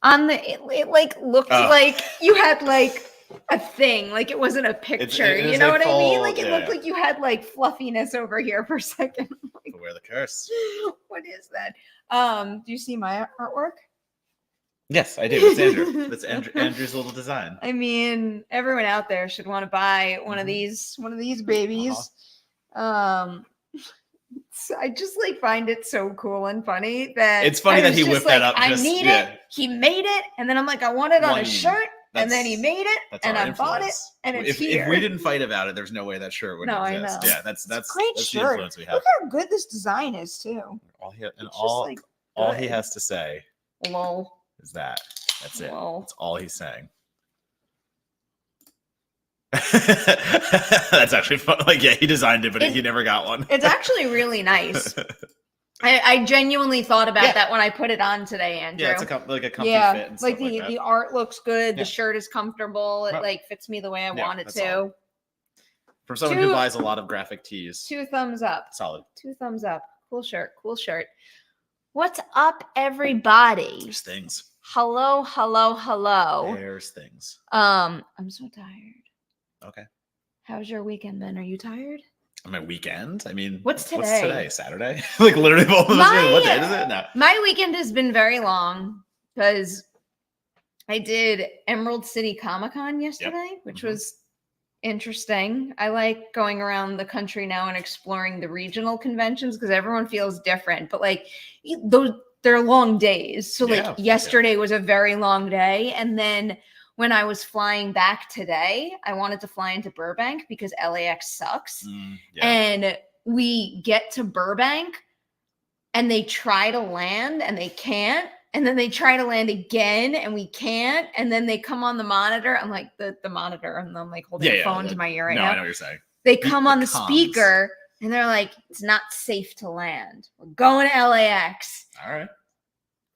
It like looked like you had like a thing, like it wasn't a picture. You know what I mean? Like it looked like you had like fluffiness over here for a second. Like, Beware the curse. What is that? Do you see my artwork? Yes, I do. It's Andrew. That's Andrew's little design. I mean, everyone out there should want to buy one of these babies. So I just like find it so cool and funny that it's funny that he whipped that up. I need it. He made it, and then I'm like, I want it on a shirt, and then he made it, and I bought it, and it's here. If we didn't fight about it, there's no way that shirt would exist. I know. Yeah, that's great that's shirt. the influence we have. Look how good this design is too. All he has to say, lol, is that. That's it. Lol. That's all he's saying. That's actually fun. Like, yeah, he designed it, but he never got one. It's actually really nice. I genuinely thought about that when I put it on today, Andrew. Yeah, it's like a comfy fit. And like the art looks good. The shirt is comfortable. It like fits me the way I want it to. All. From someone who buys a lot of graphic tees. 2 thumbs up. Solid. 2 thumbs up. Cool shirt. Cool shirt. What's up, everybody? There's things. Hello. There's things. I'm so tired. Okay. How's your weekend been? Are you tired? My weekend? I mean, what's today? What's today? Saturday? Like literally both of us. What day is it? No. My weekend has been very long because I did Emerald City Comic-Con yesterday, which was interesting. I like going around the country now and exploring the regional conventions because everyone feels different. But like they're long days. So like yesterday was a very long day. And then when I was flying back today, I wanted to fly into Burbank because LAX sucks. And we get to Burbank and they try to land and they can't. And then they try to land again and we can't. And then they come on the monitor. I'm like the monitor and I'm like holding the phone to my ear right now. I know what you're saying. They come on the speaker and they're like, it's not safe to land. We're going to LAX. All right.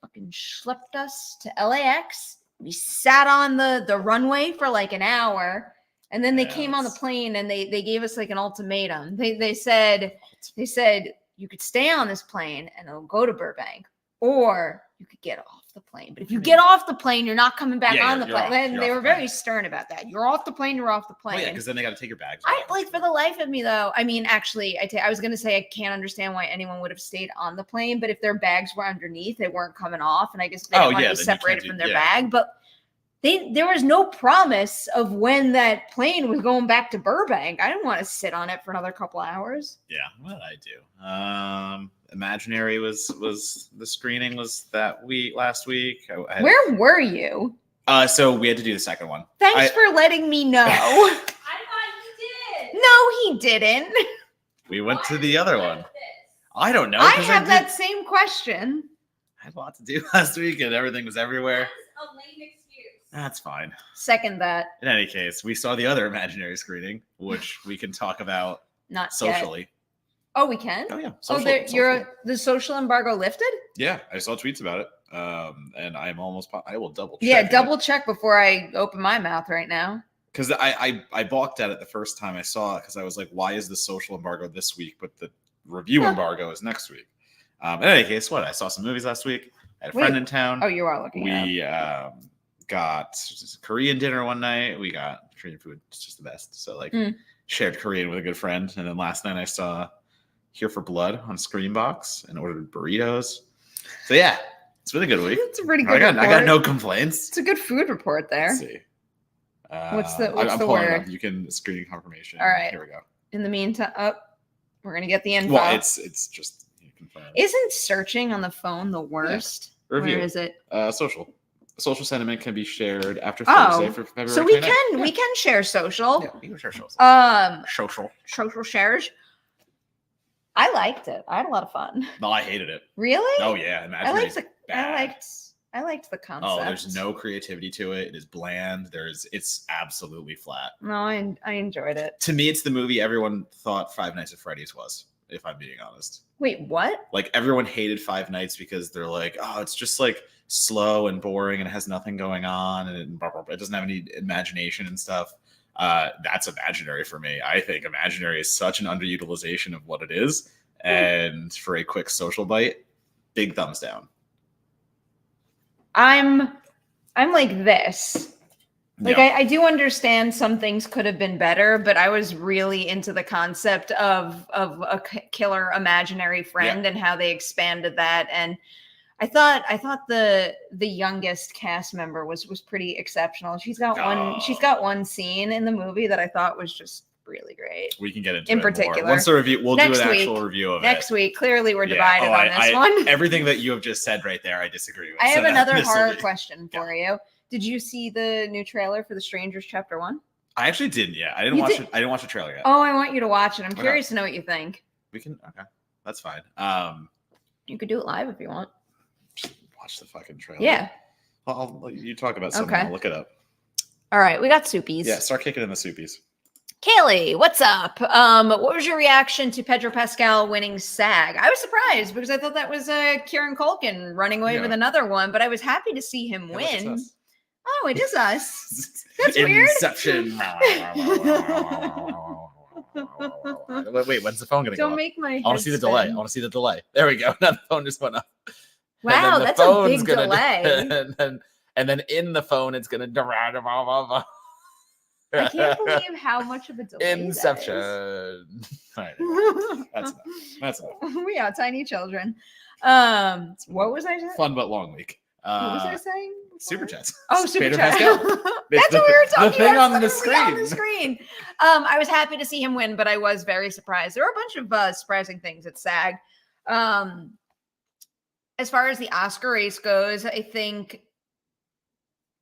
Fucking schlepped us to LAX. We sat on the runway for like an hour. And then they came on the plane and they gave us like an ultimatum. They said you could stay on this plane and it'll go to Burbank, or you could get off the plane. But if you get off the plane, you're not coming back on the plane. And they were very stern about that. You're off the plane, you're off the plane. Oh, yeah, because then they got to take your bags. I like for the life of me though. I mean, actually, I was gonna say I can't understand why anyone would have stayed on the plane, but if their bags were underneath, they weren't coming off, and I guess they didn't want to be separated from their bag. But there was no promise of when that plane was going back to Burbank. I didn't want to sit on it for another couple hours. Yeah, what did I do? Imaginary was the screening was last week. Where were you? So we had to do the second one. Thanks for letting me know. I thought you did. No, he didn't. We went to the other one. I don't know. I have that same question. I had a lot to do last week and everything was everywhere. That's a lame excuse. That's fine. Second that. In any case, we saw the other Imaginary screening, which we can talk about not socially. Yet. Oh, we can? Oh, yeah. The social embargo lifted? Yeah, I saw tweets about it. And I'm almost, I will double check. Yeah, double check before I open my mouth right now. Because I balked at it the first time I saw it because I was like, why is the social embargo this week, but the review embargo is next week? In any case, I saw some movies last week. I had a friend in town. Oh, you are looking at it. We got Korean dinner one night. We got Korean food. It's just the best. So shared Korean with a good friend. And then last night I saw Here for Blood on Screenbox and ordered burritos. So yeah, it's been a good week. It's a pretty good I got no complaints. It's a good food report there. Let's see. What's the I'm word? You can screening confirmation. All right. Here we go. In the meantime, we're gonna get the info. Well, it's just confirmed. Isn't searching on the phone the worst? Yeah. Review. Where is it? Social sentiment can be shared after Thursday for February. So we can share social. Yeah, we can share social. Social shares. I liked it. I had a lot of fun. No, I hated it. Really? Oh yeah, I liked the concept. Oh, there's no creativity to it. It is bland. It's absolutely flat. No, I enjoyed it. To me, it's the movie everyone thought Five Nights at Freddy's was, if I'm being honest. Wait, what? Like everyone hated Five Nights because they're like, oh, it's just like slow and boring and it has nothing going on and it doesn't have any imagination and stuff. That's Imaginary for me. I think Imaginary is such an underutilization of what it is. And for a quick social bite, big thumbs down. I'm I'm like this. Like, Yeah. I do understand some things could have been better, but I was really into the concept of a killer imaginary friend and how they expanded that. And I thought the youngest cast member was pretty exceptional. She's got one scene in the movie that I thought was just really great. We can get into in it particular. more. Once the review, we'll do an actual week, review of next it. week. Clearly, we're divided on this one. Everything that you have just said right there, I disagree with. I have another horror question for you. Did you see the new trailer for The Strangers Chapter 1? I actually didn't yet. I didn't watch it. I didn't watch the trailer yet. Oh, I want you to watch it. I'm curious to know what you think. We can. Okay, that's fine. You could do it live if you want. Watch the fucking trailer. Yeah. You talk about something. Okay. I'll look it up. All right, we got soupies. Yeah, start kicking in the soupies. Kaylee, what's up? What was your reaction to Pedro Pascal winning SAG? I was surprised because I thought that was Kieran Culkin running away with another one, but I was happy to see him win. Oh, it is us. That's weird. Inception. Wait, when's the phone gonna go? Don't make my. I want to see the delay. I want to see the delay. There we go. Now the phone just went up. Wow, that's a big delay. And then in the phone, it's gonna. I can't believe how much of a delay. Inception. All right, that's enough. We are tiny children. What was I saying? Fun but long week. What was I saying? Super chats. Oh, super Pedro chat. Pascal. That's what we were talking the thing about. on the screen. I was happy to see him win, but I was very surprised. There were a bunch of surprising things at SAG. As far as the Oscar race goes, I think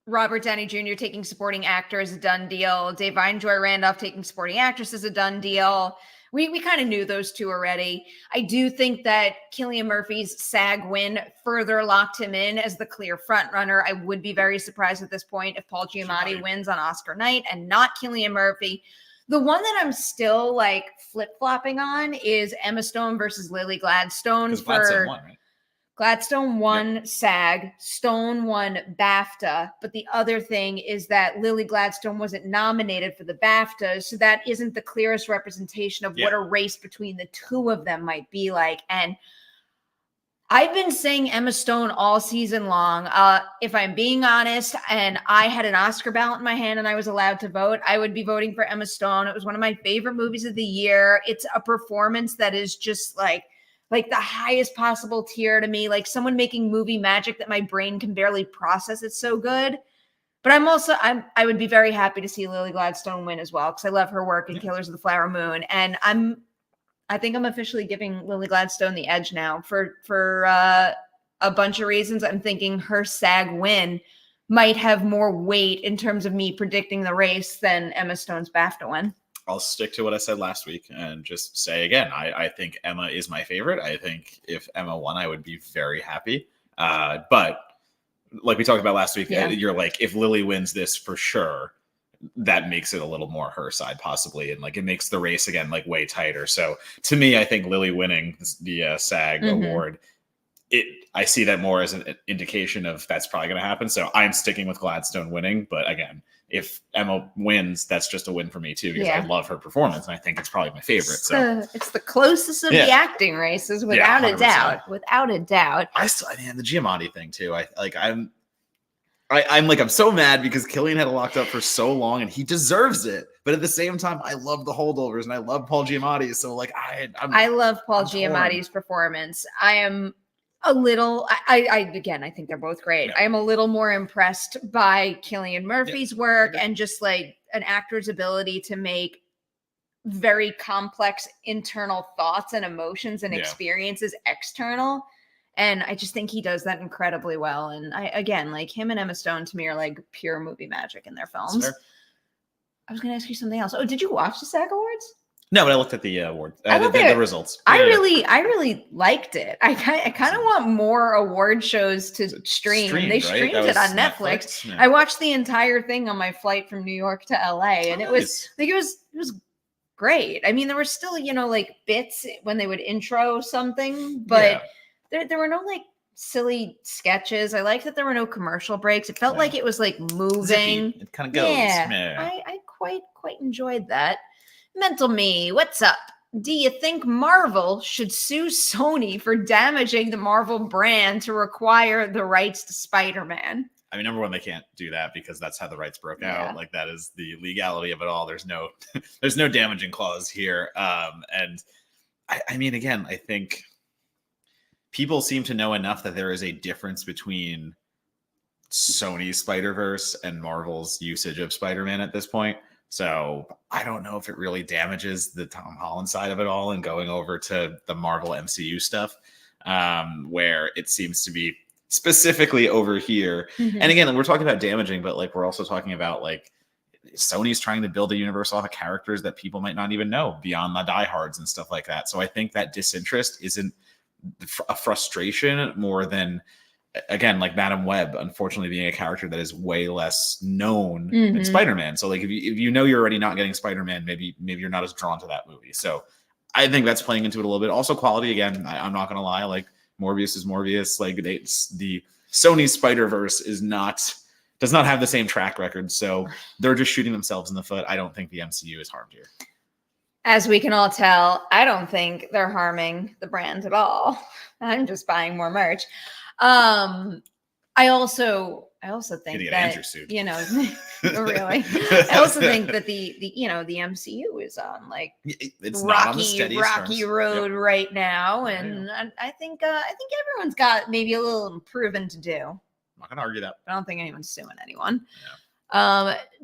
Robert Downey Jr. taking supporting actor is a done deal. Davine Joy Randolph taking supporting actress is a done deal. We kind of knew those two already. I do think that Cillian Murphy's SAG win further locked him in as the clear front runner. I would be very surprised at this point if Paul Giamatti wins on Oscar night and not Cillian Murphy. The one that I'm still like flip-flopping on is Emma Stone versus Lily Gladstone. Gladstone won, right? Gladstone won SAG, Stone won BAFTA, but the other thing is that Lily Gladstone wasn't nominated for the BAFTA, so that isn't the clearest representation of what a race between the two of them might be like. And I've been saying Emma Stone all season long. If I'm being honest, and I had an Oscar ballot in my hand and I was allowed to vote, I would be voting for Emma Stone. It was one of my favorite movies of the year. It's a performance that is just like the highest possible tier to me, like someone making movie magic that my brain can barely process. It's so good. But I would be very happy to see Lily Gladstone win as well, because I love her work in Killers of the Flower Moon. And I think I'm officially giving Lily Gladstone the edge now for a bunch of reasons. I'm thinking her SAG win might have more weight in terms of me predicting the race than Emma Stone's BAFTA win. I'll stick to what I said last week and just say again, I think Emma is my favorite. I think if Emma won, I would be very happy. But like we talked about last week, you're like, if Lily wins this for sure, that makes it a little more her side possibly. And like, it makes the race again, like way tighter. So to me, I think Lily winning the SAG award, I see that more as an indication of that's probably going to happen. So I'm sticking with Gladstone winning. But again, if Emma wins, that's just a win for me too, because I love her performance and I think it's probably my favorite. It's the closest of the acting races, without a doubt. Without a doubt. Man, the Giamatti thing too. I'm so mad because Cillian had it locked up for so long and he deserves it. But at the same time, I love the holdovers and I love Paul Giamatti. So like I love Paul Giamatti's performance. I am a little, again, I think they're both great. I am a little more impressed by Cillian Murphy's work and just like an actor's ability to make very complex internal thoughts and emotions and experiences external. And I just think he does that incredibly well. And like him and Emma Stone to me are like pure movie magic in their films. I was going to ask you something else. Oh, did you watch the SAG Awards? No, but I looked at the award, the results. I really liked it. I kind of want more award shows to stream. They streamed it on Netflix. Yeah. I watched the entire thing on my flight from New York to LA, and it was great. I mean, there were still like bits when they would intro something, but there were no like silly sketches. I like that there were no commercial breaks. It felt like it was like moving. Zippy. It kind of goes. Yeah, I quite enjoyed that. Mental Me, what's up? Do you think Marvel should sue Sony for damaging the Marvel brand to require the rights to Spider-Man? I mean, number one, they can't do that because that's how the rights broke out. Like that is the legality of it all. There's no there's no damaging clause here. And I mean, again, I think people seem to know enough that there is a difference between Sony's Spider-Verse and Marvel's usage of Spider-Man at this point. So I don't know if it really damages the Tom Holland side of it all and going over to the Marvel MCU stuff, where it seems to be specifically over here. And again, we're talking about damaging, but like we're also talking about like Sony's trying to build a universe off of characters that people might not even know beyond the diehards and stuff like that. So I think that disinterest isn't a frustration more than, again, like Madam Web, unfortunately being a character that is way less known than Spider-Man. So like if you know you're already not getting Spider-Man, maybe you're not as drawn to that movie. So I think that's playing into it a little bit. Also quality, again, I'm not gonna lie, like Morbius is Morbius. Like the Sony Spider-Verse does not have the same track record. So they're just shooting themselves in the foot. I don't think the MCU is harmed here. As we can all tell, I don't think they're harming the brand at all. I'm just buying more merch. I also think that Andrew suit. really. I also think that the MCU is on like it's rocky road right now, and I think everyone's got maybe a little improving to do. I'm not gonna argue that. I don't think anyone's suing anyone.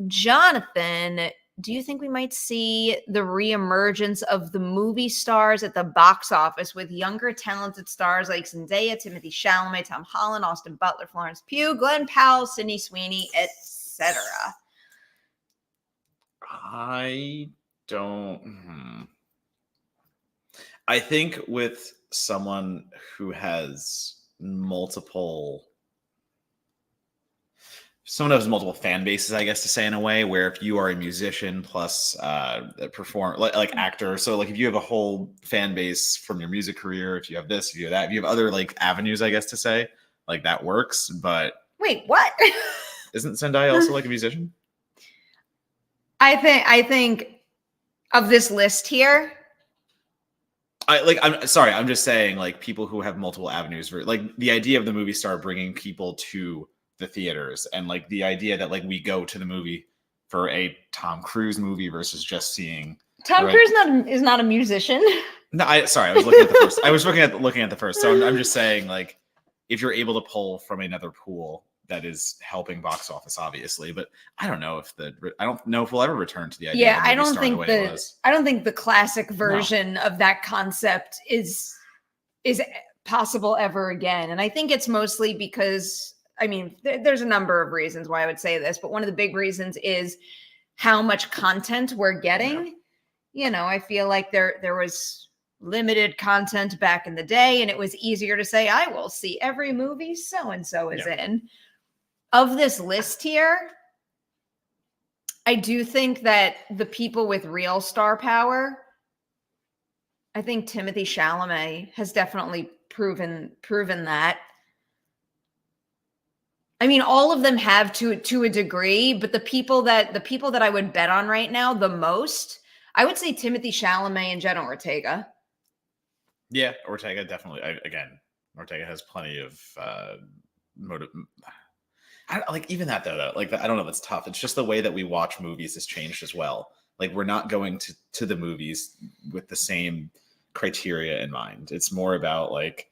Jonathan, do you think we might see the reemergence of the movie stars at the box office with younger talented stars like Zendaya, Timothée Chalamet, Tom Holland, Austin Butler, Florence Pugh, Glenn Powell, Sydney Sweeney, etc.? I don't. I think with someone who has multiple fan bases, I guess to say, in a way, where if you are a musician plus a performer, like actor, so like if you have a whole fan base from your music career, if you have this, if you have that, if you have other like avenues, I guess to say, like that works. But wait, what? Isn't Zendaya also like a musician? I think of this list here. I'm sorry. I'm just saying, like, people who have multiple avenues for, like, the idea of the movie star bringing people to the theaters, and like the idea that like we go to the movie for a Tom Cruise movie versus just seeing Tom Cruise is not a musician. No, I was looking at the first. I was looking at the first. So I'm just saying, like, if you're able to pull from another pool, that is helping box office, obviously. But I don't know if we'll ever return to the idea. Yeah, I don't think the classic version of that concept is possible ever again. And I think it's mostly because, I mean, there's a number of reasons why I would say this, but one of the big reasons is how much content we're getting. Yeah. You know, I feel like there was limited content back in the day, and it was easier to say, I will see every movie so-and-so is in. Of this list here, I do think that the people with real star power, I think Timothée Chalamet has definitely proven that. I mean, all of them have to a degree, but the people that I would bet on right now the most, I would say Timothée Chalamet and Jenna Ortega. Yeah, Ortega definitely. Ortega has plenty of motive. Like even that though, like I don't know. That's tough. It's just the way that we watch movies has changed as well. Like we're not going to the movies with the same criteria in mind. It's more about like,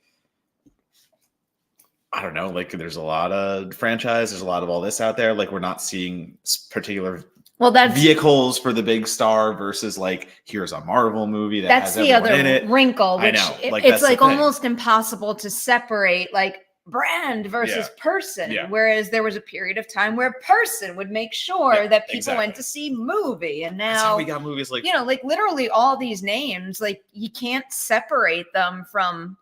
I don't know, like there's a lot of franchise, there's a lot of all this out there. Like we're not seeing particular vehicles for the big star versus like here's a Marvel movie that's the other in it. Wrinkle, which it's like almost impossible to separate like brand versus person. Yeah. Whereas there was a period of time where person would make sure that people went to see movie, and now that's how we got movies like, you know, like literally all these names, like you can't separate them from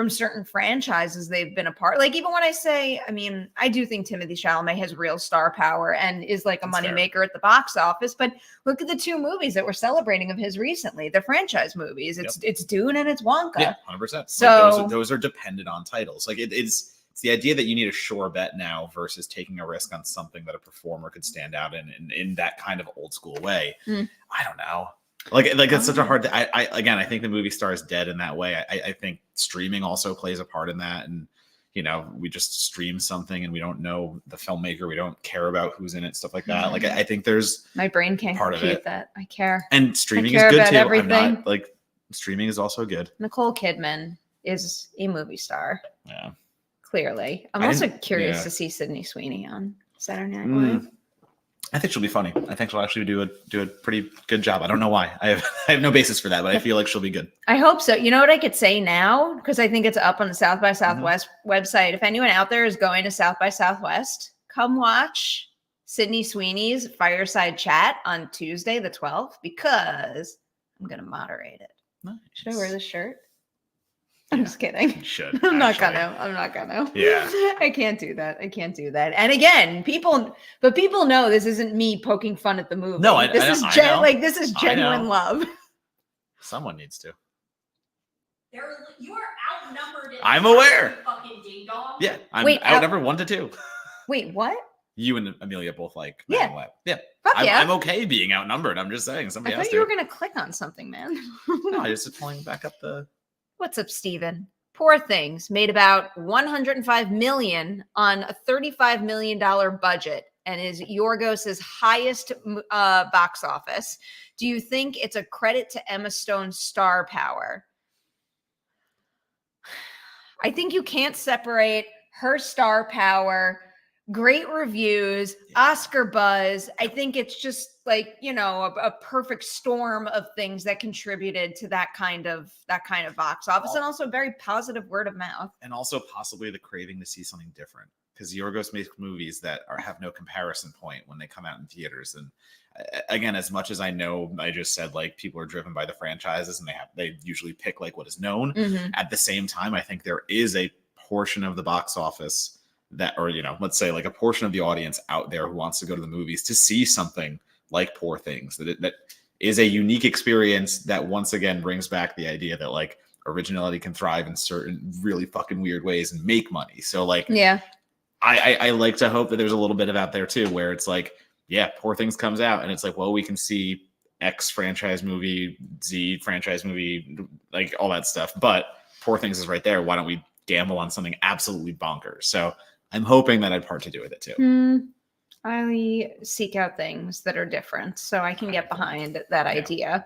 certain franchises they've been a part. Like even when I say, I mean, I do think Timothée Chalamet has real star power and is like a moneymaker at the box office. But look at the two movies that we're celebrating of his recently. They're franchise movies. It's Dune and it's Wonka. Yeah, 100%. So like those are dependent on titles. Like it's the idea that you need a sure bet now versus taking a risk on something that a performer could stand out in that kind of old school way. I don't know. Like it's such a hard. I think the movie star is dead in that way. I think streaming also plays a part in that, and we just stream something and we don't know the filmmaker, we don't care about who's in it, stuff like that. Like I think there's my brain can't part of compute it. that. I care. And streaming is care good about too. everything. I'm not like streaming is also good. Nicole Kidman is a movie star. Yeah. Clearly. I'm also curious to see Sydney Sweeney on Saturday Night Live. I think she'll be funny. I think she'll actually do a pretty good job. I don't know why. I have no basis for that, but I feel like she'll be good. I hope so. You know what I could say now? Because I think it's up on the South by Southwest website. If anyone out there is going to South by Southwest, come watch Sydney Sweeney's Fireside Chat on Tuesday, the 12th, because I'm going to moderate it. Nice. Should I wear this shirt? I'm just kidding. You should. I'm not gonna. Yeah. I can't do that. And again, people know this isn't me poking fun at the movie. No, this is genuine love. Someone needs to. You are outnumbered. I'm aware. Fucking ding dong. Yeah, I'm outnumbered 1-2. Wait, what? You and Amelia both like. Yeah. Yeah. Fuck yeah. I'm okay being outnumbered. I'm just saying. Somebody I else. thought you were gonna click on something, man. No, I just pulling back up the. What's up, Steven? Poor Things made about $105 million on a $35 million budget and is Yorgos's highest box office. Do you think it's a credit to Emma Stone's star power? I think you can't separate her star power, great reviews, Oscar buzz. I think it's just like, a perfect storm of things that contributed to that kind of box office, and also very positive word of mouth. And also possibly the craving to see something different, because Yorgos makes movies that have no comparison point when they come out in theaters. And again, as much as I know, I just said like people are driven by the franchises and they usually pick like what is known. At the same time, I think there is a portion of the box office that, or let's say like a portion of the audience out there who wants to go to the movies to see something like Poor Things, that is a unique experience that once again brings back the idea that like originality can thrive in certain really fucking weird ways and make money. So like, yeah, I like to hope that there's a little bit of out there too, where it's like, yeah, Poor Things comes out and it's like, well, we can see X franchise movie, Z franchise movie, like all that stuff, but Poor Things is right there. Why don't we gamble on something absolutely bonkers? So I'm hoping that I'd part to do with it too. I seek out things that are different, so I can get behind that idea.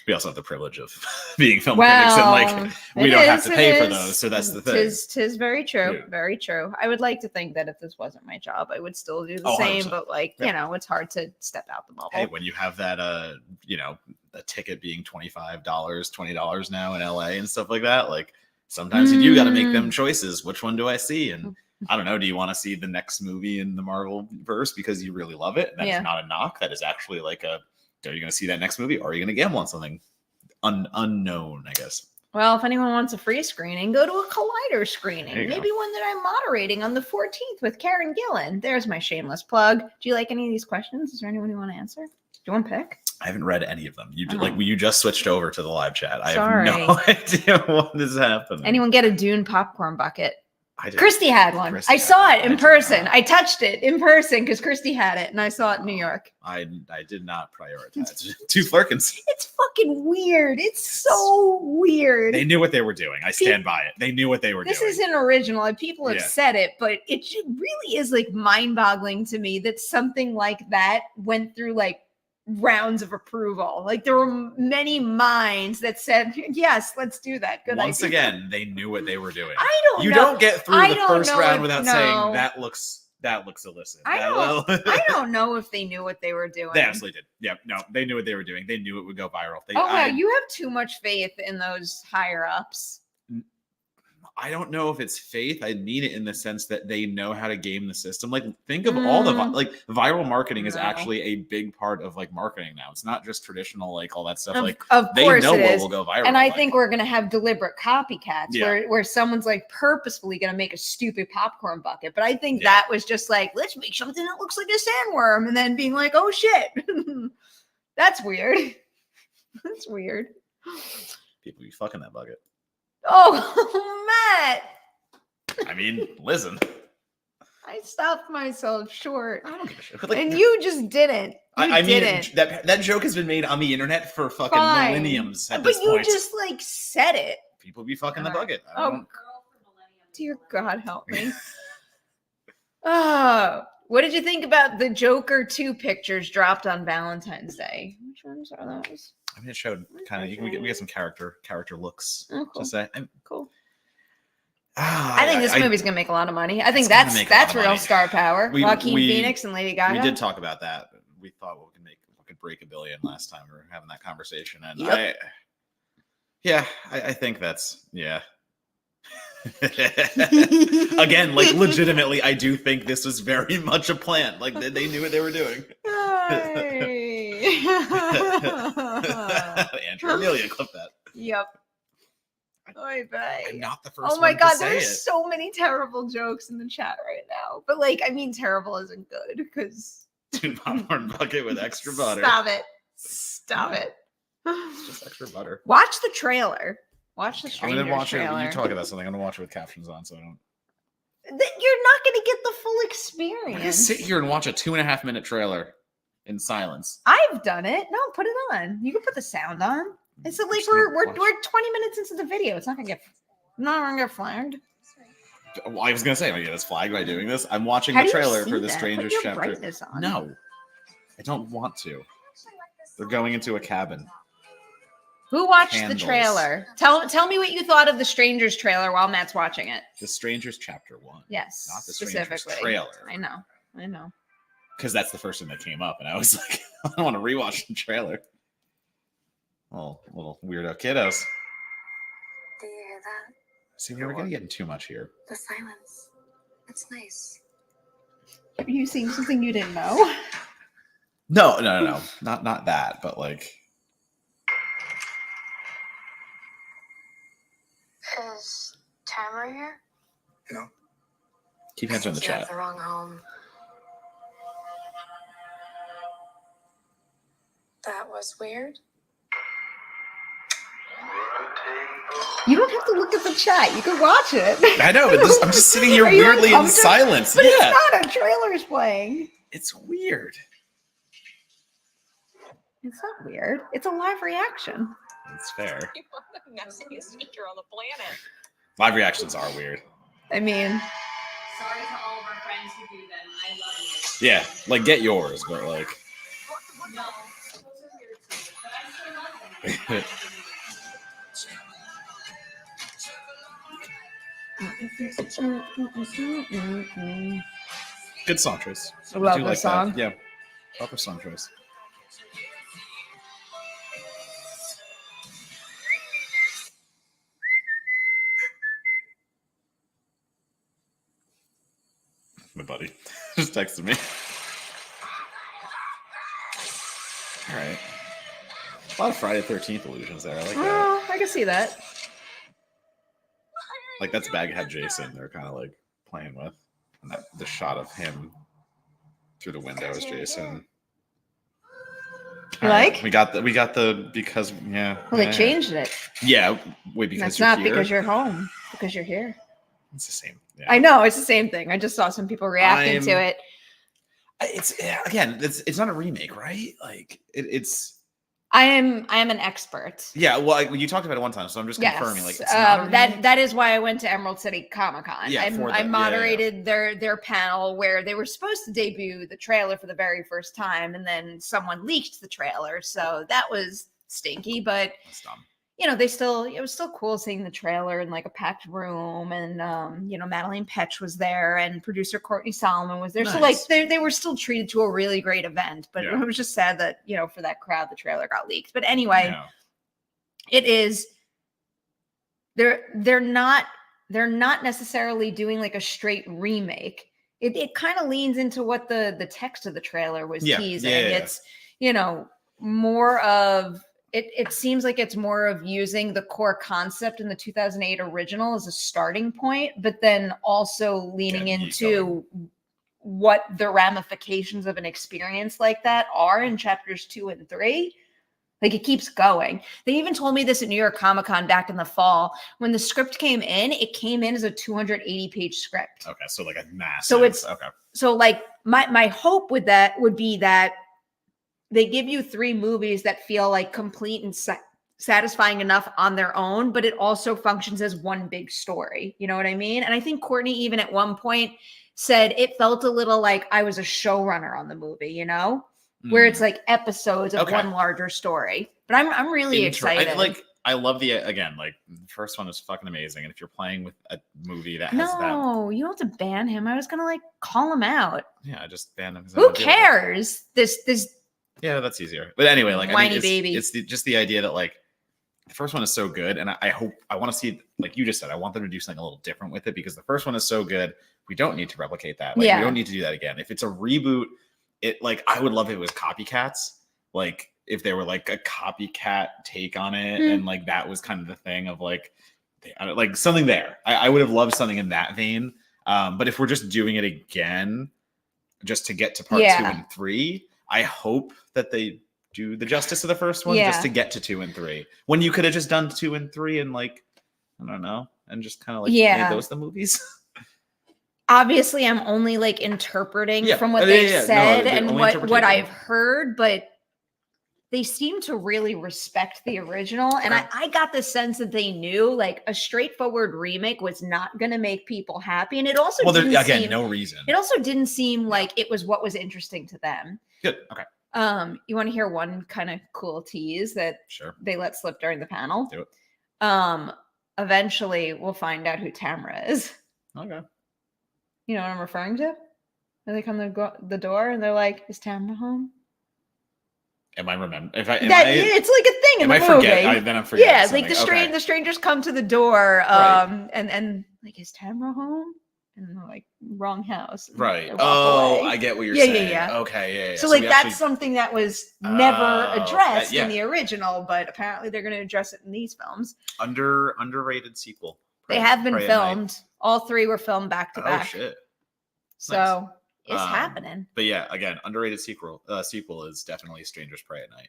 We also have the privilege of being film critics, and like we don't have to pay for those. So that's the thing. Tis very true. Yeah. Very true. I would like to think that if this wasn't my job, I would still do the same. 100%. But like, it's hard to step out the bubble. Hey, when you have that, a ticket being $25, $20 now in LA and stuff like that, like sometimes you do got to make them choices. Which one do I see? And I don't know. Do you want to see the next movie in the Marvel verse because you really love it? That's not a knock. That is actually like are you going to see that next movie? Or are you going to gamble on something unknown, I guess? Well, if anyone wants a free screening, go to a Collider screening. Maybe one that I'm moderating on the 14th with Karen Gillan. There's my shameless plug. Do you like any of these questions? Is there anyone you want to answer? Do you want to pick? I haven't read any of them. You just switched over to the live chat. I have no idea what is happening. Anyone get a Dune popcorn bucket? Christy had one. I saw it in person. I touched it in person because Christy had it, and I saw it in New York. I did not prioritize. Two Flurkins. It's fucking weird. It's so weird. They knew what they were doing. I stand by it. They knew what they were doing. This isn't original. People have said it, but it really is like mind-boggling to me that something like that went through like rounds of approval. Like there were many minds that said, yes, let's do that. Good Once idea. again, they knew what they were doing. You don't get through the first round without saying that looks illicit. I don't know if they knew what they were doing. They absolutely did. Yeah, no, they knew what they were doing. They knew it would go viral. You have too much faith in those higher ups. I don't know if it's faith. I mean it in the sense that they know how to game the system. Like think of all the viral marketing is actually a big part of like marketing now. It's not just traditional like all that stuff. They know what will go viral. And I think we're going to have deliberate copycats where someone's like purposefully going to make a stupid popcorn bucket. But I think that was just like, let's make something that looks like a sandworm and then being like, oh shit, that's weird. That's weird. People be fucking that bucket. Oh, Matt. I mean, listen. I stopped myself short. I don't give a shit. And you just didn't. I mean, that joke has been made on the internet for fucking millenniums at this point. But you just like said it. People be fucking the bucket. Dear God, help me. Oh, what did you think about the Joker 2 pictures dropped on Valentine's Day? Which ones are those? I mean, it showed kind of. We get some character looks Oh, cool. to say. Cool. I think this movie's gonna make a lot of money. I think that's real money. star power. We- Joaquin we- Phoenix and Lady Gaga. We did talk about that. We thought we could break $1 billion last time we were having that conversation, and Yep. I think that's Again, like legitimately, I do think this was very much a plan. Like they knew what they were doing. Andrew Amelia, clip that. Yep. Oy vey. I'm not the first. Oh my one God, to say there's it. so many terrible jokes in the chat right now. But like, I mean, terrible isn't good because Dude, popcorn bucket with extra butter. Stop it. Stop it. It's just extra butter. Watch the trailer. Watch the I'm Strangers gonna watch trailer. it. You talk about something. I'm gonna watch it with captions on, so I don't. You're not going to get the full I'm experience. gonna sit here and watch a 2.5-minute trailer in silence. I've done it. No, put it on. You can put the sound on. It's like we're 20 minutes into the video. It's not gonna get flagged. Well, I was gonna say, am I gonna get flagged by doing this? I'm watching How the do you trailer see for the that? Strangers Put your chapter. brightness on. No, I don't want to. They're going into a cabin. Who watched Candles. the trailer? Tell me what you thought of the Strangers trailer while Matt's watching it. The Strangers chapter 1. Yes, Not the Strangers specifically. trailer. I know. Because that's the first thing that came up, and I was like, I don't want to rewatch the trailer. Little weirdo kiddos. Do you hear that? See, we were getting too much here. The silence. It's nice. Are you seeing something you didn't know? No, not that, but like. Is Tamara here? No. Keep answering the You have chat. the wrong home. That was weird. You don't have to look at the chat. You can watch it. I know, but I'm just sitting here Are you weirdly in uncomfortable? silence. But Yeah, it's not. A trailer's playing. it's weird. It's not weird. It's a live reaction. It's fair. You are the messiest teacher on the planet. Live reactions are weird. I mean, Sorry to all of our friends who do them. I love you. Yeah, like get yours, but like. No, those are weird too. But I still love them. Good song choice. I love do the like song. that. Yeah, proper song choice. My buddy just texted me. All right. A lot of Friday 13th illusions there. I like that. oh, I can see that. Like that's Baghead Jason. They're kind of like playing with. And that, the shot of him through the window is Jason. You All right, like? We got the because yeah. Well, they yeah. changed it. Yeah, wait because That's you're not here? because you're home. Because you're here. It's the same. Yeah. I know it's the same thing. I just saw some people reacting to it. It's again, it's not a remake, right? Like it's. I am an expert. Yeah, well, you talked about it one time, so I'm just confirming. Like it's not a remake? that is why I went to Emerald City Comic Con. Yeah, I moderated their panel where they were supposed to debut the trailer for the very first time, and then someone leaked the trailer, so that was stinky. But That's dumb. you know, it was still cool seeing the trailer in like a packed room, and you know, Madeline Petch was there, and producer Courtney Solomon was there. So like Nice. they were still treated to a really great event, but Yeah. it was just sad that, you know, for that crowd the trailer got leaked. But anyway, Yeah. it is they're not necessarily doing like a straight remake. It kind of leans into what the text of the trailer was teasing. It's, you know, more of it seems like it's more of using the core concept in the 2008 original as a starting point, but then also leaning into what the ramifications of an experience like that are in chapters 2 and 3. Like it keeps going. They even told me this at New York Comic Con back in the fall. When the script came in, it came in as a 280-page script. Okay, so like a massive. So it's okay. So like my hope with that would be that they give you 3 movies that feel like complete and satisfying enough on their own, but it also functions as one big story. You know what I mean? And I think Courtney even at one point said it felt a little like I was a showrunner on the movie, you know, where it's like episodes of Okay. one larger story. But I'm really excited. I love the first one is fucking amazing, and if you're playing with a movie that has that, No, you don't have to ban him. I was gonna like call him out. yeah, I just banned him. 'cause I Who don't deal with it. cares? This Yeah, that's easier. But anyway, like Whiny it's, baby. it's just the idea that like the first one is so good, and I hope I want to see, like you just said, I want them to do something a little different with it because the first one is so good. We don't need to replicate that. Like, Yeah. we don't need to do that again. If it's a reboot, it like I would love if it was copycats. Like if they were like a copycat take on it, and like that was kind of the thing of like something there. I would have loved something in that vein. But if we're just doing it again, just to get to part 2 and 3, I hope that they do the justice of the first one just to get to 2 and 3. When you could have just done 2 and 3 and like, I don't know, and just kind of like made those the movies. obviously I'm only like interpreting from what Yeah, they've yeah, no, said they're and only what interpretation. I've heard, but they seem to really respect the original. And I got the sense that they knew like a straightforward remake was not going to make people happy. And it also No reason. It also didn't seem like it was what was interesting to them. Good. Okay. You want to hear one kind of cool tease that they let slip during the panel? Do it. Eventually we'll find out who Tamara is. Okay. You know what I'm referring to? When they come to the door and they're like, "Is Tamara home?" Am I remember? It's like a thing in the movie. Then I'm forgetting. Yeah, something. like the strangers come to the door, and like, "Is Tamara home?" And they're like, "Wrong house." And Right. they walk Oh, away. I get what you're saying. Yeah. Okay. Yeah. So like we that's actually- something that was never addressed yeah. in the original, but apparently they're going to address it in these films. underrated sequel. They have been Pray at Night. filmed. All 3 were filmed back to back. Oh shit. So it's happening. But yeah, again, underrated sequel is definitely Strangers Pray at Night.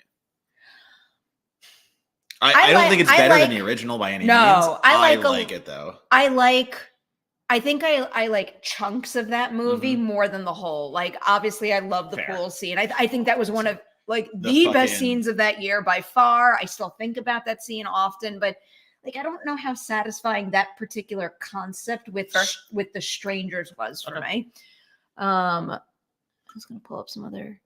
I don't think it's better than the original by any means. I like it though. I think I like chunks of that movie more than the whole. Like obviously I love the pool scene. I think that was one of like the best scenes of that year by far. I still think about that scene often, but like I don't know how satisfying that particular concept with the strangers was for me. I was gonna pull up some other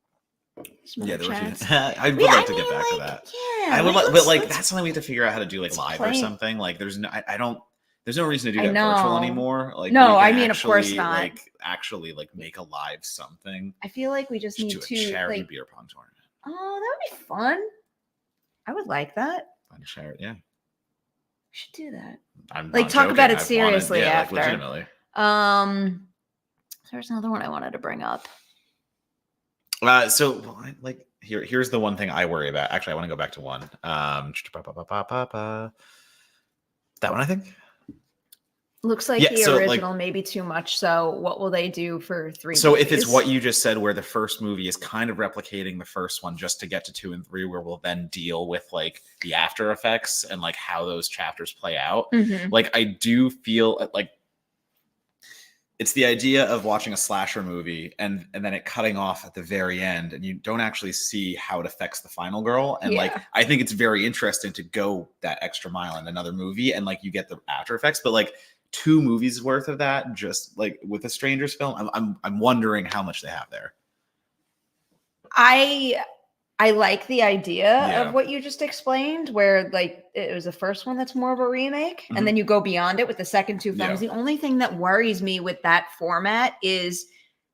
chats. I would like to get back to that. Yeah, I would but like that's something we have to figure out how to do like live or something. Like there's no there's no reason to do that virtual anymore. Like no, I mean of course not. Like actually like make a live something. I feel like we just need do to a charity like, beer pong tournament. Oh, that would be fun. I would like that. Fun charity, yeah. We should do that. I'm like not talk joking. about it I've seriously wanted, after. like, legitimately. There's another one I wanted to bring up. Here's the one thing I worry about. Actually, I want to go back to one. That one, I think. Looks like the original maybe too much. So what will they do for 3? So if it's what you just said, where the first movie is kind of replicating the first one just to get to 2 and 3, where we'll then deal with like the after effects and like how those chapters play out. Like I do feel like it's the idea of watching a slasher movie and then it cutting off at the very end and you don't actually see how it affects the final girl. And like I think it's very interesting to go that extra mile in another movie and like you get the after effects, but like 2 movies worth of that just like with a Strangers film, I'm wondering how much they have there. I like the idea of what you just explained, where like it was the first one that's more of a remake, and then you go beyond it with the second 2 films. The only thing that worries me with that format is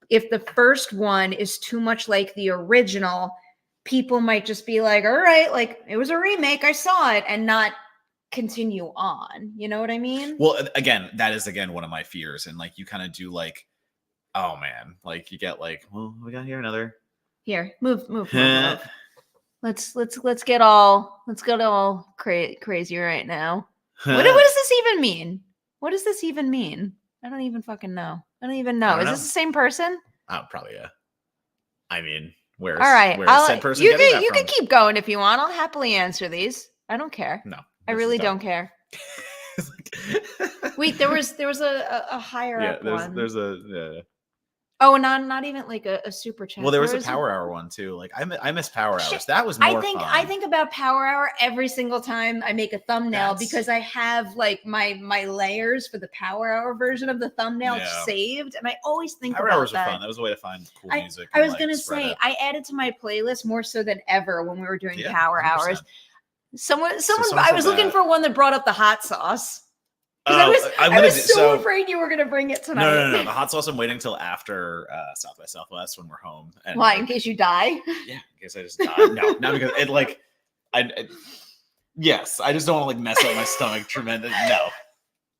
if the first one is too much like the original, people might just be like, all right, like it was a remake, I saw it, and not continue on. You know what I mean? Well, again, that is one of my fears. And like you kind of do like, oh man, like you get like, well, we got here another. Here, move. Let's get all crazy right now. What does this even mean? What does this even mean? I don't even fucking know. I don't even know. Is this the same person? Oh, probably yeah. I mean, where's all right? Where's said person you getting that you from? can keep going if you want. I'll happily answer these. I don't care. No, I really don't care. Wait, there was a higher up one. There's a Oh, not even like a super chat. Well, there was a Rose- Power Hour one too. Like I miss Power Shit, Hours. That was more fun. I think about Power Hour every single time I make a thumbnail That's- because I have like my layers for the Power Hour version of the thumbnail Yeah. saved, and I always think Power about Hours were that. fun. That was a way to find cool music. I and, was like, gonna spread say it. I added to my playlist more so than ever when we were doing Yeah, Power 100%. Hours. Someone someone I said was looking that. for one that brought up the hot sauce. 'Cause Oh, I'm I gonna was do- so afraid you were gonna bring it tonight. No. The hot sauce I'm waiting till after South by Southwest when we're home. And Why? In like, case you die? yeah, in case I just die. No, not because it like yes, I just don't want to like mess up my stomach tremendous. No.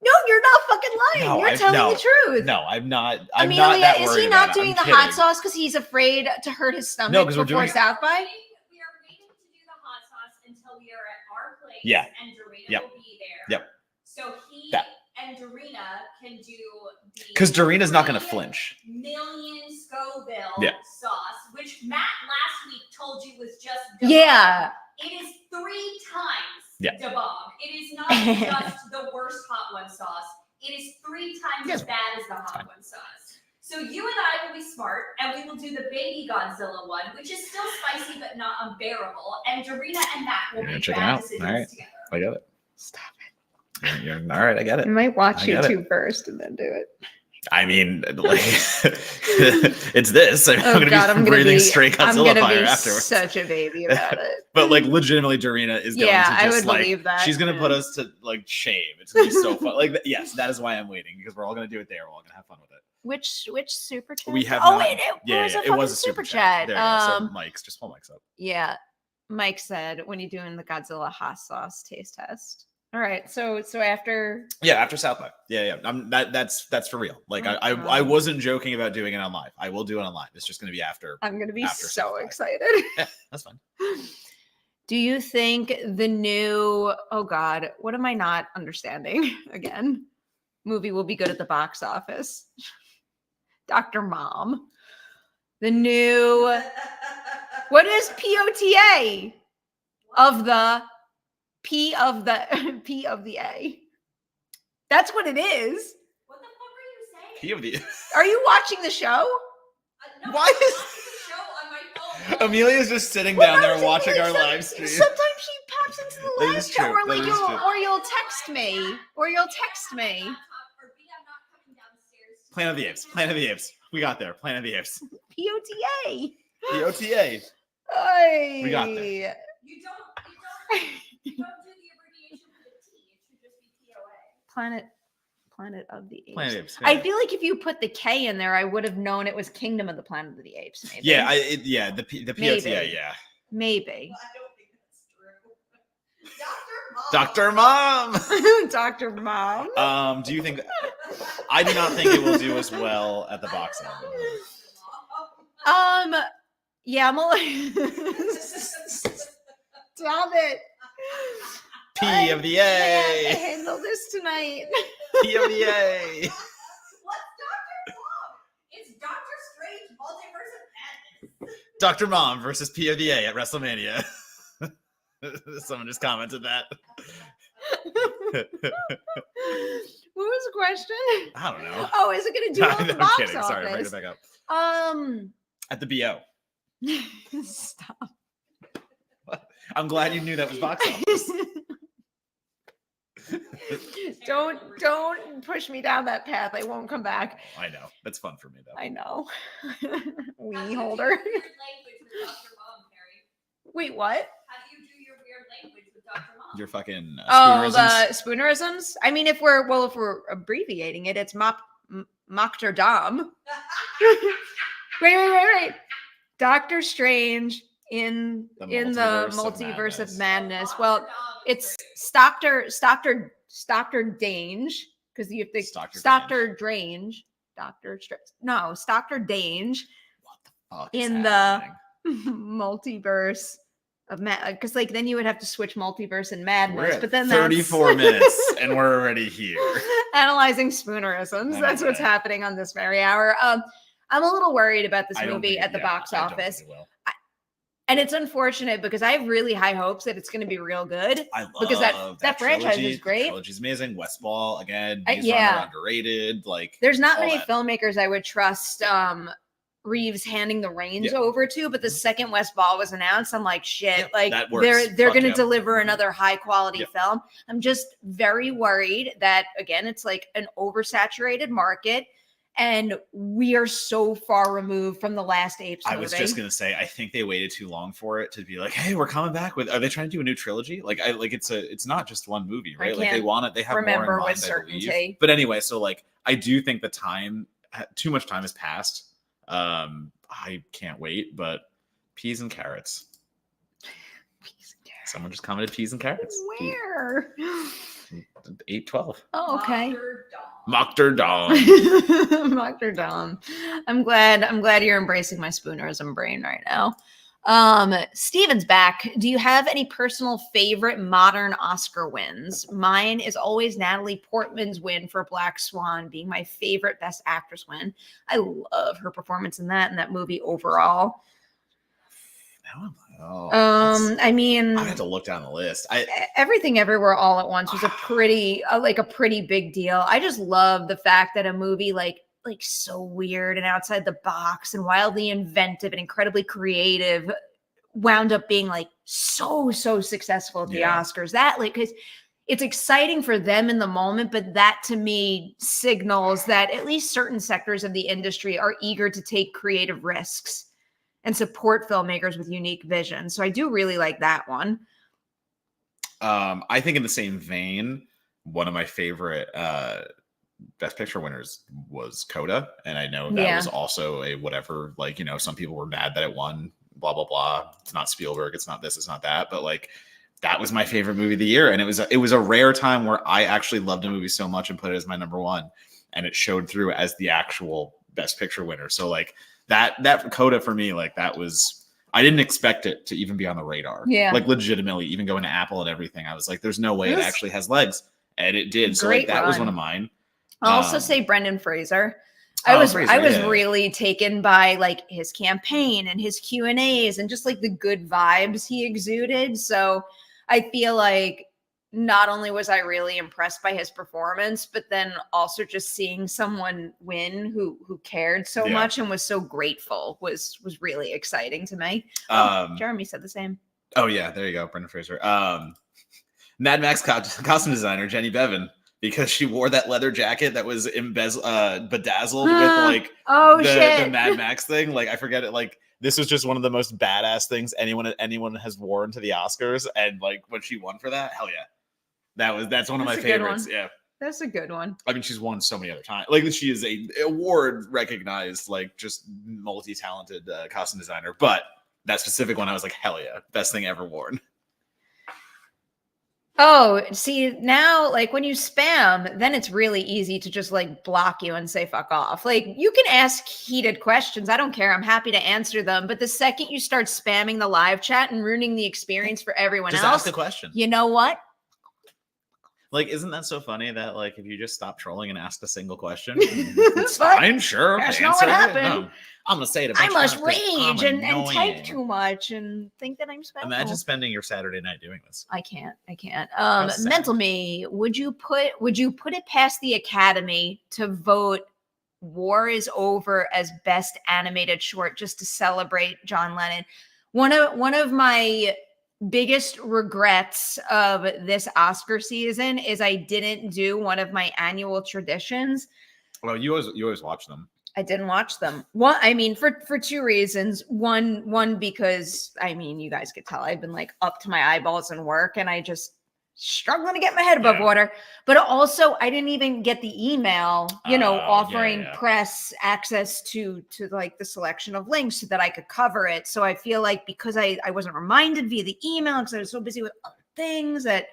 No, you're not fucking lying. No, You're telling no, the truth. No, I'm not. I'm Amelia, not that is worried he about not it. doing I'm the kidding. hot sauce because he's afraid to hurt his stomach No, 'cause we're before doing- South by? We are waiting to do the hot sauce until we are at our place. Yeah. And Dorina Yep. will be there. Yep. So he That. and Dorina can do the Because Dorina's not going to 3 flinch. million Scoville Yeah. sauce, which Matt last week told you was just Yeah. It is 3 times Yeah. the bomb. It is not just the worst hot one sauce. It is 3 times Yeah. as bad as the hot fine. one sauce. So you and I will be smart, and we will do the baby Godzilla one, which is still spicy but not unbearable. And Dorina and Matt will You're gonna make check it bad out. decisions All right. together. I got it. Stop All right, I get it. I it. might watch I you get it. two first and then do it. I mean, like, it's this. I'm Oh going to God, be I'm gonna breathing be straight I'm Godzilla gonna fire be afterwards. such a baby about it. But like, legitimately, Dorina is going Yeah, to I just would like, believe that. she's going to put us to like shame. It's going to be so fun. Like, yes, that is why I'm waiting because we're all going to do it there. We're all going to have fun with it. Which super chat? We have Oh not- wait, it was a super chat. There you go. So Mike's, just pull Mike's up. Yeah, Mike said when you're doing the Godzilla hot sauce taste test. All right, so after Yeah, after South by. Yeah. That's for real. Like, Oh, I God. wasn't joking about doing it on live. I will do it on live. It's just going to be after. I'm gonna be After so South by. excited. Yeah, that's fine. Do you think the new oh God, what am I not understanding again? Movie will be good at the box office. Dr. Mom. The new what is POTA of the P of the P of the A? That's what it is. What the fuck are you saying? P of the. Are you watching the show? No, Why I'm is- watching the show on my phone. Amelia's just sitting Well, down I there was watching thinking, our like, live stream. Sometimes she pops into the That live is chat, true, or that like is true. you'll text me, or you'll text me. Planet of the Apes. Planet of the Apes. We got there. Planet of the Apes. POTA. The OTA. Oy. We got there. You don't do the abbreviation for the T. It should just be POA. Planet of the Apes. Planet of the Apes. I yeah. feel like if you put the K in there, I would have known it was Kingdom of the Planet of the Apes. Maybe. Yeah, the POTA, Maybe. yeah. Maybe. I don't think that's true. Dr. Mom. Dr. Mom. Do you think I do not think it will do as well at the box office. Yeah, I'm Stop it. P of the I have to A. handle this tonight. P of the A. What's Dr. Mom? It's Doctor Strange Multiverse of Madness. Dr. Mom versus P of the A at WrestleMania. Someone just commented that. What was the question? I don't know. Oh, is it going to do well at the I'm box kidding. Sorry, bring it office? back up. Um, At the BO. stop. I'm glad you knew that was box office. Don't push me down that path. I won't come back. I know. That's fun for me, though. I know. How do Wee you do holder. your weird language with Dr. Mom, Perry? Wait, what? How do you do your weird language with Dr. Mom? Your fucking Oh, spoonerisms. the spoonerisms. I mean, if we're abbreviating it, it's Mockter Dom. Wait. Doctor Strange in The the multiverse multiverse of of madness. madness. Dr. Well, Dom it's is Stockter Dange because you have to Stockter Stockter Drange. Stockter Dange Fuck is in the happening? multiverse of because like then you would have to switch multiverse and madness, We're at but then 34 minutes and we're already here. analyzing spoonerisms. I That's know, what's right? happening on this very hour. I'm a little worried about this I don't movie think- at the yeah, box I don't think office. it will. And it's unfortunate because I have really high hopes that it's going to be real good. I love Because that franchise trilogy. is great. The trilogy's amazing. Westball again. I- These yeah. are underrated. Like There's not all many that. filmmakers I would trust Reeves handing the reins Yeah. over to, but the Mhm. second Westball was announced, I'm like, shit, Yep, like that works. they're Fuck going to yeah. deliver Mhm. another high quality Yep. film. I'm just very worried that again, it's like an oversaturated market. And we are so far removed from the last Apes movie. I was just gonna say, I think they waited too long for it to be like, "Hey, we're coming back with." Are they trying to do a new trilogy? Like, it's not just one movie, right? Like, they can't want it. They have more remember in mind, with I certainty. believe. But anyway, so like, I do think too much time has passed. I can't wait, but peas and carrots. Someone just commented peas and carrots. Where? 812. Oh, okay. Mockter Dom. Dr. Dom. I'm glad you're embracing my spoonerism brain right now. Steven's back. Do you have any personal favorite modern Oscar wins? Mine is always Natalie Portman's win for Black Swan being my favorite Best Actress win. I love her performance in that movie overall. I mean, I have to look down the list. Everything Everywhere All at Once was a pretty big deal. I just love the fact that a movie like so weird and outside the box and wildly inventive and incredibly creative wound up being like so successful at the Oscars. That like, because it's exciting for them in the moment, but that to me signals that at least certain sectors of the industry are eager to take creative risks and support filmmakers with unique vision. So I do really like that one. I think in the same vein, one of my favorite Best Picture winners was Coda, and I know that was also a whatever. Like, some people were mad that it won. Blah blah blah. It's not Spielberg. It's not this. It's not that. But like, that was my favorite movie of the year, and it was a rare time where I actually loved a movie so much and put it as my number one, and it showed through as the actual Best Picture winner. So like that Coda for me, like that was. I didn't expect it to even be on the radar. Yeah. Like legitimately, even going to Apple and everything, I was like, there's no way it actually has legs. And it did. So like that was one of mine. I'll also say Brendan Fraser. Fraser, I was really taken by like his campaign and his Q&As and just like the good vibes he exuded. So I feel like not only was I really impressed by his performance, but then also just seeing someone win who cared so much and was so grateful was really exciting to me. Jeremy said the same. Oh yeah, there you go, Brendan Fraser. Mad Max costume designer Jenny Bevan, because she wore that leather jacket that was bedazzled with like the Mad Max thing. Like I forget it. Like this was just one of the most badass things anyone has worn to the Oscars, and like when she won for that, hell yeah. That's one of my favorites. Yeah. That's a good one. I mean, she's won so many other times. Like she is a award recognized, like just multi-talented costume designer. But that specific one, I was like, hell yeah, best thing ever worn. Oh, see, now, like, when you spam, then it's really easy to just, like, block you and say, fuck off. Like, you can ask heated questions. I don't care. I'm happy to answer them. But the second you start spamming the live chat and ruining the experience for everyone just else, ask a question. You know what? Like, isn't that so funny that, like, if you just stop trolling and ask a single question, it's fine, sure. That's not what happened. No, I'm going to say it. I must rage and type too much and think that I'm special. Imagine spending your Saturday night doing this. I can't. Mental me, would you put it past the Academy to vote War is Over as Best Animated Short just to celebrate John Lennon? One of my biggest regrets of this Oscar season is I didn't do one of my annual traditions. Well, you always watch them. I didn't watch them. One, I mean, for two reasons. One because I mean, you guys could tell I've been like up to my eyeballs in work, and I just struggling to get my head above water. But also, I didn't even get the email, offering press access to like the selection of links so that I could cover it. So I feel like because I wasn't reminded via the email because I was so busy with other things that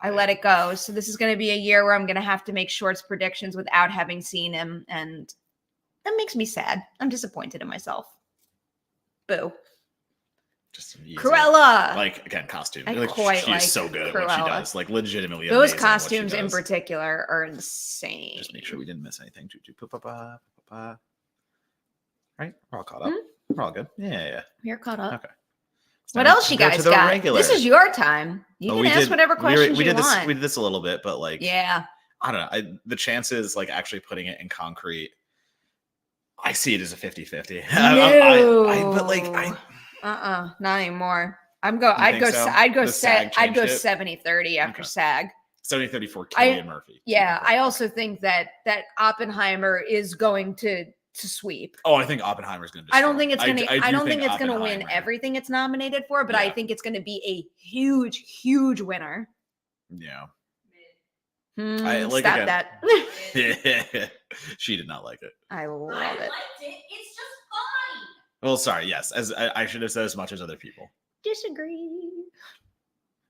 I let it go. So this is going to be a year where I'm going to have to make shorts predictions without having seen him, and that makes me sad. I'm disappointed in myself. Boo. Just easy. Cruella. Like, again, costume. She's so good Cruella. at what she does. Like, legitimately those amazing costumes in particular are insane. Just make sure we didn't miss anything. Right? We're all caught up. Mm-hmm. We're all good. Yeah. You're caught up. Okay. What else you Go to guys the got? regular. This is your time. You Oh, can we ask did- whatever questions we you did want. We did this a little bit, but like, Yeah. I don't know. The chances, like actually putting it in concrete, I see it as a 50-50. Not anymore. I'd think go so? I'd go The SAG I'd go changed it? 70-30 after Okay. SAG. 70-30 for Cillian Murphy. Yeah, I also think that Oppenheimer is going to sweep. Oh, I think Oppenheimer's going to. I don't think it's going to. I don't think it's going to win Oppenheimer- everything it's nominated for, but I Yeah. think it's going to be a huge, huge winner. Yeah. Stop again- that. She did not like it. I love I it. liked it. It's just fine. Well, sorry. Yes, as I should have said as much as other people. Disagree.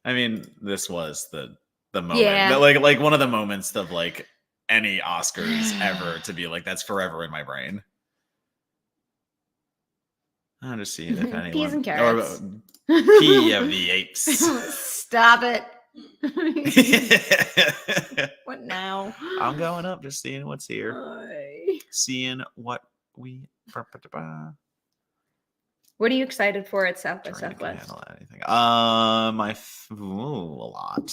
I mean, this was the moment. Yeah. Like one of the moments of like any Oscars ever to be like that's forever in my brain. I'm just seeing if anyone. Peas and carrots. Pea of the apes. Stop it. What now? I'm going up, just seeing what's here. Hi. Seeing what we. What are you excited for at South by Trying to Southwest? handle anything. A lot.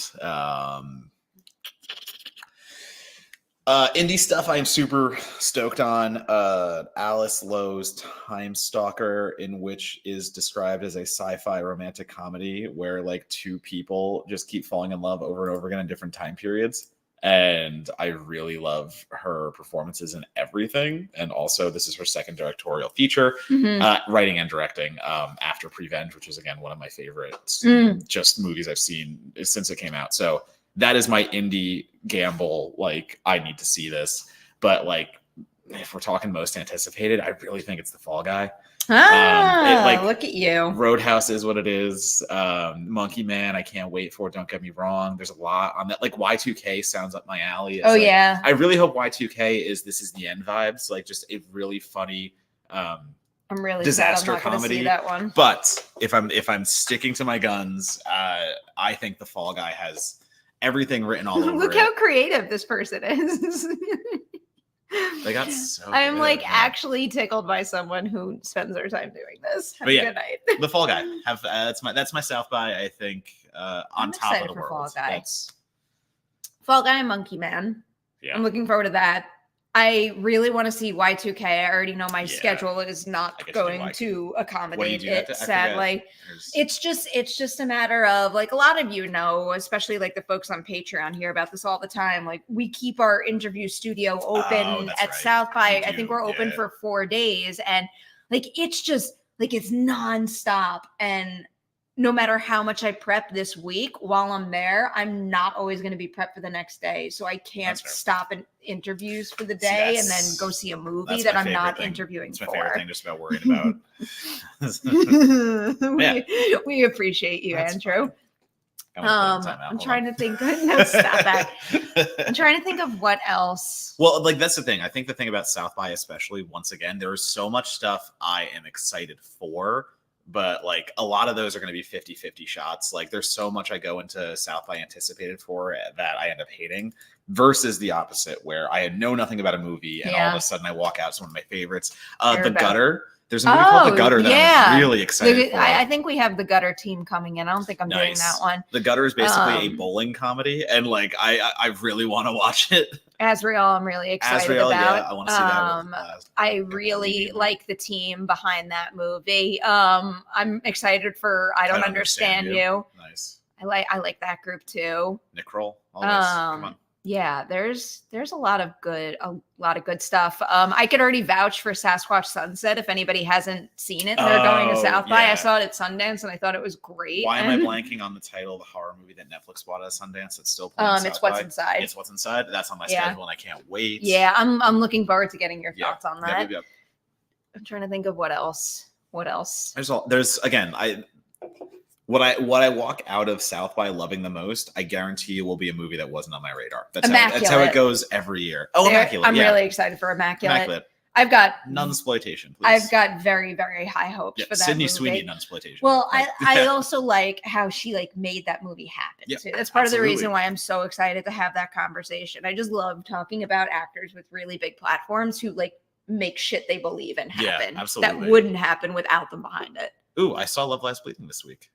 Indie stuff I'm super stoked on. Alice Lowe's Time Stalker, in which is described as a sci-fi romantic comedy where like two people just keep falling in love over and over again in different time periods. And I really love her performances in everything. And also, this is her second directorial feature, writing and directing after Prevenge, which is, again, one of my favorites just movies I've seen since it came out. So that is my indie gamble. Like, I need to see this. But, like, if we're talking most anticipated, I really think it's The Fall Guy. Look at you. Roadhouse is what it is. Monkey Man, I can't wait for it. Don't get me wrong. There's a lot on that. Like Y2K sounds up my alley. It's Yeah. I really hope Y2K is This Is the End vibes. Like just a really funny I'm really disaster sad I'm not gonna comedy. see that one. But if I'm sticking to my guns, I think The Fall Guy has everything written all over Look it. how creative this person is. They got so I'm good, like man. actually tickled by someone who spends their time doing this. Have But a yeah. good night. The Fall Guy. That's my South by. I think on I'm top of excited the for world. Fall Guy. That's Fall Guy and Monkey Man. yeah. I'm looking forward to that. I really want to see Y2K. I already know my Yeah. schedule is I not guess you going like to What do you accommodate do? it, I forget. sadly. It's just a matter of like a lot of you know, especially like the folks on Patreon hear about this all the time. Like we keep our interview studio open that's at right. South by. You I think do, we're open yeah. for 4 days, and like it's just like it's nonstop. And no matter how much I prep this week while I'm there, I'm not always going to be prepped for the next day. So I can't That's fair. stop in interviews for the See, day and then that's- go see a movie that's that my I'm favorite not thing. interviewing It's my for. favorite thing just about worrying about. we appreciate you, That's Andrew. I'm I'm trying to think. No, stop that. I'm trying to think of what else. Well, like that's the thing. I think the thing about South by, especially, once again, there is so much stuff I am excited for, but like a lot of those are going to be 50-50 shots. Like there's so much I go into South by anticipated for that I end up hating, versus the opposite where I know nothing about a movie and all of a sudden I walk out to one of my favorites. The Gutter. There's a movie called The Gutter that I'm really excited for. I think we have the Gutter team coming in. I don't think I'm doing that one. The Gutter is basically a bowling comedy, and like I really want to watch it. Azrael, I'm really excited Azrael, about. yeah, I want to see that. I really like the team behind that movie. I'm excited for I Don't Understand You. Nice. I like that group too. Nick Kroll. Come on. Yeah, there's a lot of good stuff. I could already vouch for Sasquatch Sunset if anybody hasn't seen it. They're going to South by. I saw it at Sundance and I thought it was great. Why am I blanking on the title of the horror movie that Netflix bought at Sundance? It's still playing. It's What's Inside. It's What's Inside. That's on my schedule and I can't wait. Yeah, I'm looking forward to getting your thoughts on that. Yeah. I'm trying to think of what else. There's again, What I walk out of South by loving the most, I guarantee you will be a movie that wasn't on my radar. That's how it goes every year. Oh, Immaculate. I'm really excited for Immaculate. I've got Nunsploitation. I've got very, very high hopes for that Sydney movie. Sweeney Nunsploitation. Well, I also like how she like made that movie happen too. That's part of the reason why I'm so excited to have that conversation. I just love talking about actors with really big platforms who like make shit they believe in happen. Absolutely. That wouldn't happen without them behind it. Ooh, I saw Love Lies Bleeding this week.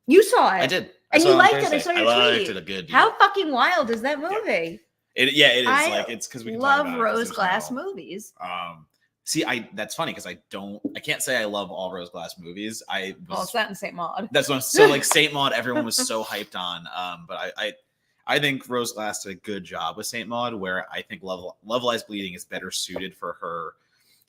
You saw it. I did. And saw you on liked it. I Thursday. saw your liked tweet. it a good deal. How fucking wild is that movie? It is I like it's because we can love talk about rose it 'cause glass there's movies. See, that's funny because I can't say I love all rose glass movies. Well, it's not in St. Maud. That's what I'm so like Saint Maud. Everyone was so hyped on. But I think Rose Glass did a good job with Saint Maud, where I think Love Lies Bleeding is better suited for her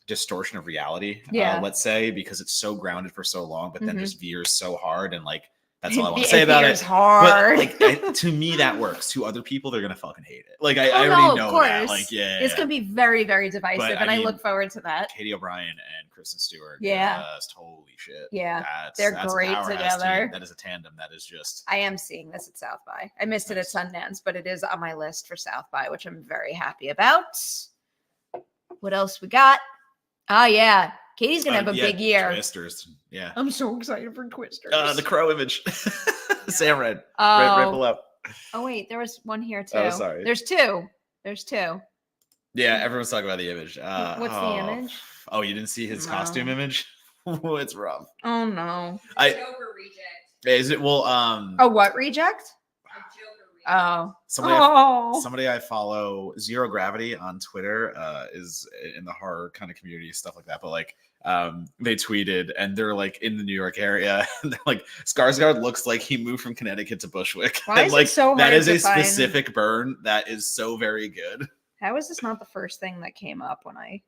distortion of reality. Yeah. Let's say, because it's so grounded for so long, but then Mhm. just veers so hard, and like that's all I want to say about veers it. hard. But like to me, that works. To other people, they're gonna fucking hate it. Like I Oh, already no, know of that. course. Like It's gonna be very, very divisive, But, and I I mean, look forward to that. Katie O'Brien and Kristen Stewart. Yeah. Holy shit. Yeah, That's they're a great powerhouse together. team. That is a tandem. That is just. I am seeing this at South by. I missed it at Nice. Sundance, but it is on my list for South by, which I'm very happy about. What else we got? Oh yeah, Katie's gonna have a big year. Twisters. Yeah. I'm so excited for Twisters. The crow image. Sam Red. Oh. Right below. Oh wait, there was one here too. Oh, sorry. There's two. There's two. Yeah, everyone's talking about the image. What's the image? Oh, you didn't see his No. costume image? It's rough. Oh no. Joker reject. Is it well A what reject? A Joker reject. Oh. somebody somebody I follow, Zero Gravity on Twitter, is in the horror kind of community, stuff like that. But like they tweeted and they're like in the New York area and they're like Skarsgård looks like he moved from Connecticut to Bushwick. Why And is like it so that hard is to a find- specific burn that is so very good. How is this not the first thing that came up when I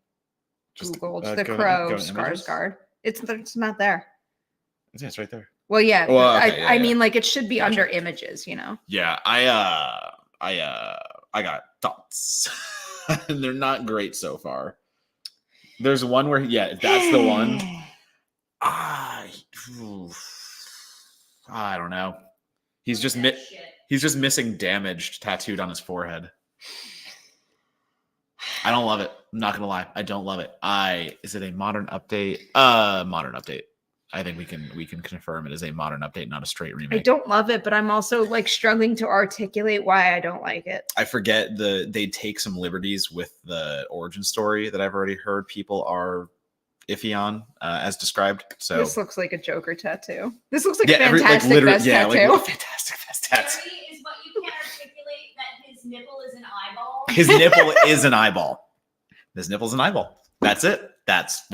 Just, Googled the go- crow go to images? Skarsgård? It's not there. Yeah, it's right there. Well, yeah. Well, but okay, I yeah. mean, like it should be Gotcha. under images, you know. Yeah, I got thoughts. And they're not great so far. There's one where that's the one. I don't know. He's just That shit. he's just missing damaged tattooed on his forehead. I don't love it. I'm not gonna lie. I don't love it. Is it a modern update? Modern update. I think we can confirm it is a modern update, not a straight I remake. don't love it, but I'm also like struggling to articulate why I don't like it. I forget they take some liberties with the origin story that I've already heard people are iffy on, as described. So This looks like a Joker tattoo. This looks like yeah, a fantastic best tattoo. fantastic best tattoo. Perri is what you can't articulate that his nipple is an eyeball. His nipple is an eyeball. His nipple's an eyeball. That's it. That's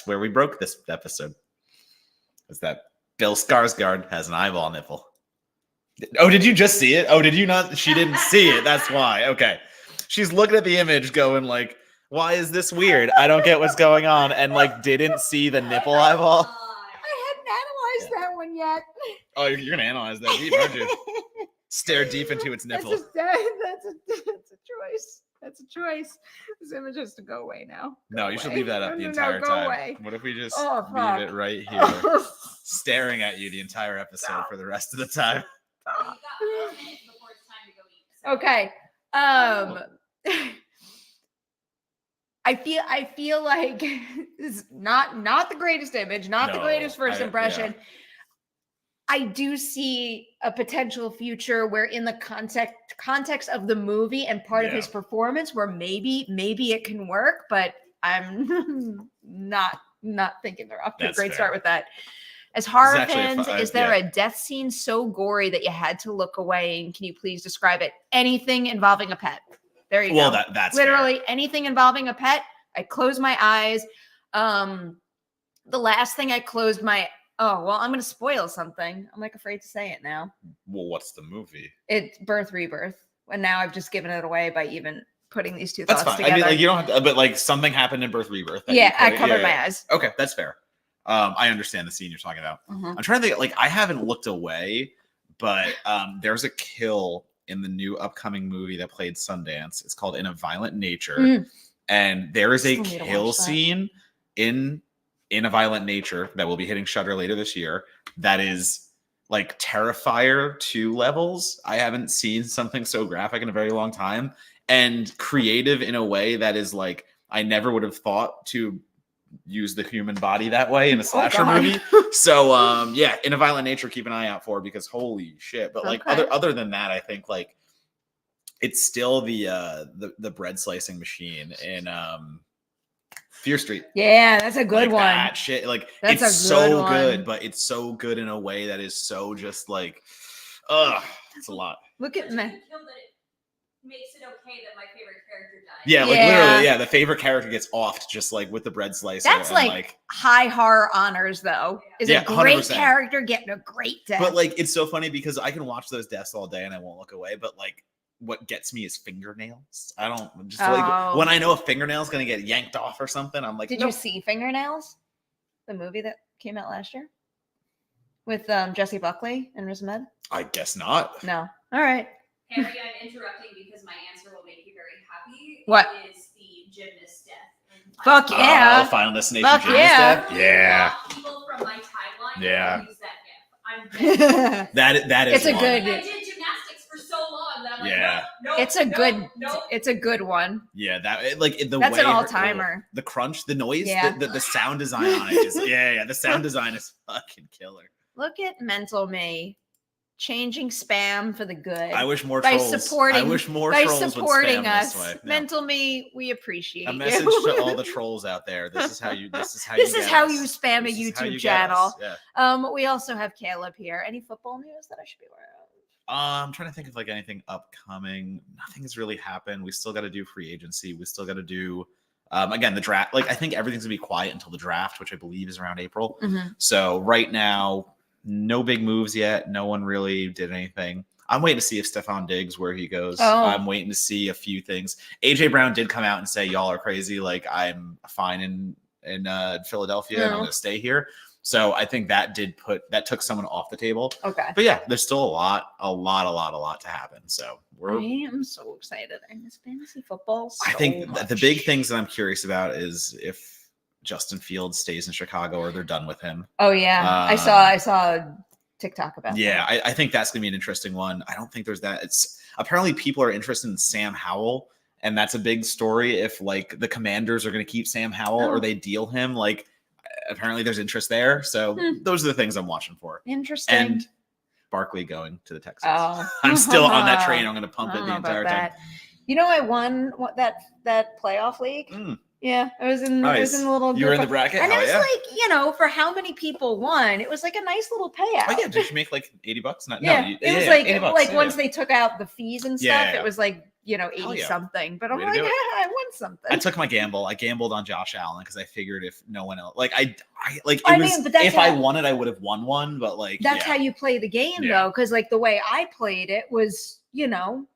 where we broke this episode. Is that Bill Skarsgård has an eyeball nipple. Oh, did you just see it? Oh, did you not? She didn't see it. That's why. Okay. She's looking at the image going like, why is this weird? I don't get what's going on. And like didn't see the nipple eyeball. I hadn't analyzed that one yet. Oh, you're going to analyze that deep, aren't you? Stare deep into its nipple. That's a choice. That's a choice. This image has to go away now. No, Go you should away. leave that up No, the no, entire go time. away. What if we just Oh, leave it fuck. right here, staring at you the entire episode for the rest of the time? You've got 4 minutes before it's time to go eat. So. Okay. I feel like it's not the greatest image, not the No, greatest first yeah. impression. I do see a potential future where in the context of the movie and part of Yeah. his performance where maybe it can work, but I'm not thinking they're off to a That's great fair. start with that. As horror actually a fans, fu- is there yeah. a death scene so gory that you had to look away? And can you please describe it? Anything involving a pet. There you Well, go. that's Literally anything involving a pet. I close my eyes. The last thing I closed my I'm gonna spoil something. I'm like afraid to say it now. fair. Well, what's the movie? It's Birth Rebirth. And now I've just given it away by even putting these two That's thoughts fine. together. I mean, like you don't have to, but like something happened in Birth Rebirth. that you yeah, I could- covered yeah, my yeah. eyes. Okay, that's fair. I understand the scene you're talking about. Mhm. I'm trying to think. Like, I haven't looked away, but there's a kill in the new upcoming movie that played Sundance. It's called In a Violent Nature, Mm. and there is a Still need to kill watch that. scene in a Violent Nature that will be hitting Shudder later this year. That is like Terrifier 2 levels. I haven't seen something so graphic in a very long time, and creative in a way that is like I never would have thought to use the human body that way in a slasher God. movie. So yeah, In a Violent Nature, keep an eye out for, because holy shit. But like Okay. other than that, I think like it's still the bread slicing machine in Fear Street. Yeah, that's a good Like, one. that shit, like That's it's a so good good, one. but it's so good in a way that is so just like, it's a lot. Look But at you me. can kill that it makes it okay that my favorite character died. Yeah, like Yeah. literally, yeah. The favorite character gets offed just like with the bread slicer. That's and, like high horror honors, though. Is Yeah, a great 100%. character getting a great death. but like it's so funny because I can watch those deaths all day and I won't look away. But like, what gets me is fingernails. I don't just like Oh. when I know a fingernail's gonna get yanked off or something. I'm like, Did nope. you see Fingernails? The movie that came out last year with Jesse Buckley and Riz Ahmed? I guess not. No. All right. Harry, I'm interrupting because my answer will make you very happy. What? It is the gymnast death. in Fuck Final yeah. Final Destination. Fuck Gymnast yeah. Death? Yeah. Block people from my timeline. Yeah. And use that gif. I'm dead. That is It's a one. good- I did gymnastics for so long that I'm like, Yeah. no, It's a no, good. no. It's a good one. Yeah, that like the That's way an all-timer. the crunch, the noise, Yeah. the sound design on it is yeah. The sound design is fucking killer. Look at mental me changing spam for the good. I wish more By trolls. supporting- I wish more by trolls would supporting spam us. this way. Yeah. Mental me, we appreciate A message you. to all the trolls out there. This is how you. This is how This you. is get how us. you spam a This is how YouTube you get us. channel. Yeah. We also have Caleb here. Any football news that I should be aware of? I'm trying to think of like anything upcoming. Nothing has really happened. We still got to do free agency. We still got to do again the draft. Like I think everything's gonna be quiet until the draft, which I believe is around April. Mhm. So right now, no big moves yet. No one really did anything. I'm waiting to see if Stephon Diggs where he goes. Oh. I'm waiting to see a few things. AJ Brown did come out and say y'all are crazy. Like I'm fine in Philadelphia and I'm No. going to stay here. So I think that took someone off the table. Okay. But yeah, there's still a lot to happen. So I am so excited. I miss fantasy football. I think so that the much. big things that I'm curious about is if Justin Fields stays in Chicago or they're done with him. Oh yeah, I saw a TikTok about Yeah, that. I think that's gonna be an interesting one. I don't think there's that. It's apparently people are interested in Sam Howell, and that's a big story. If like the Commanders are gonna keep Sam Howell or they deal him, like apparently there's interest there. So those are the things I'm watching for. Interesting. And Barkley going to the Texans. Oh. I'm still on that train. I'm gonna pump I it don't the know entire about time. that. You know, I won that playoff league. Mm. Yeah, I was in. I was in a little. You were in the group of- bracket? and it Hell was yeah. like, for how many people won, it was like a nice little payout. Oh yeah, did you make like $80? Not Yeah, no, it was like $80. Yeah, once yeah. they took out the fees and stuff, Yeah, yeah. it was like Hell 80 yeah. something. But I'm Way to like, do it. I won something. I took my gamble. I gambled on Josh Allen because I figured if no one else, like I like it I was. mean, but that's if I how- won it, I would have won one. But like That's yeah. how you play the game, Yeah. though, because like the way I played it was,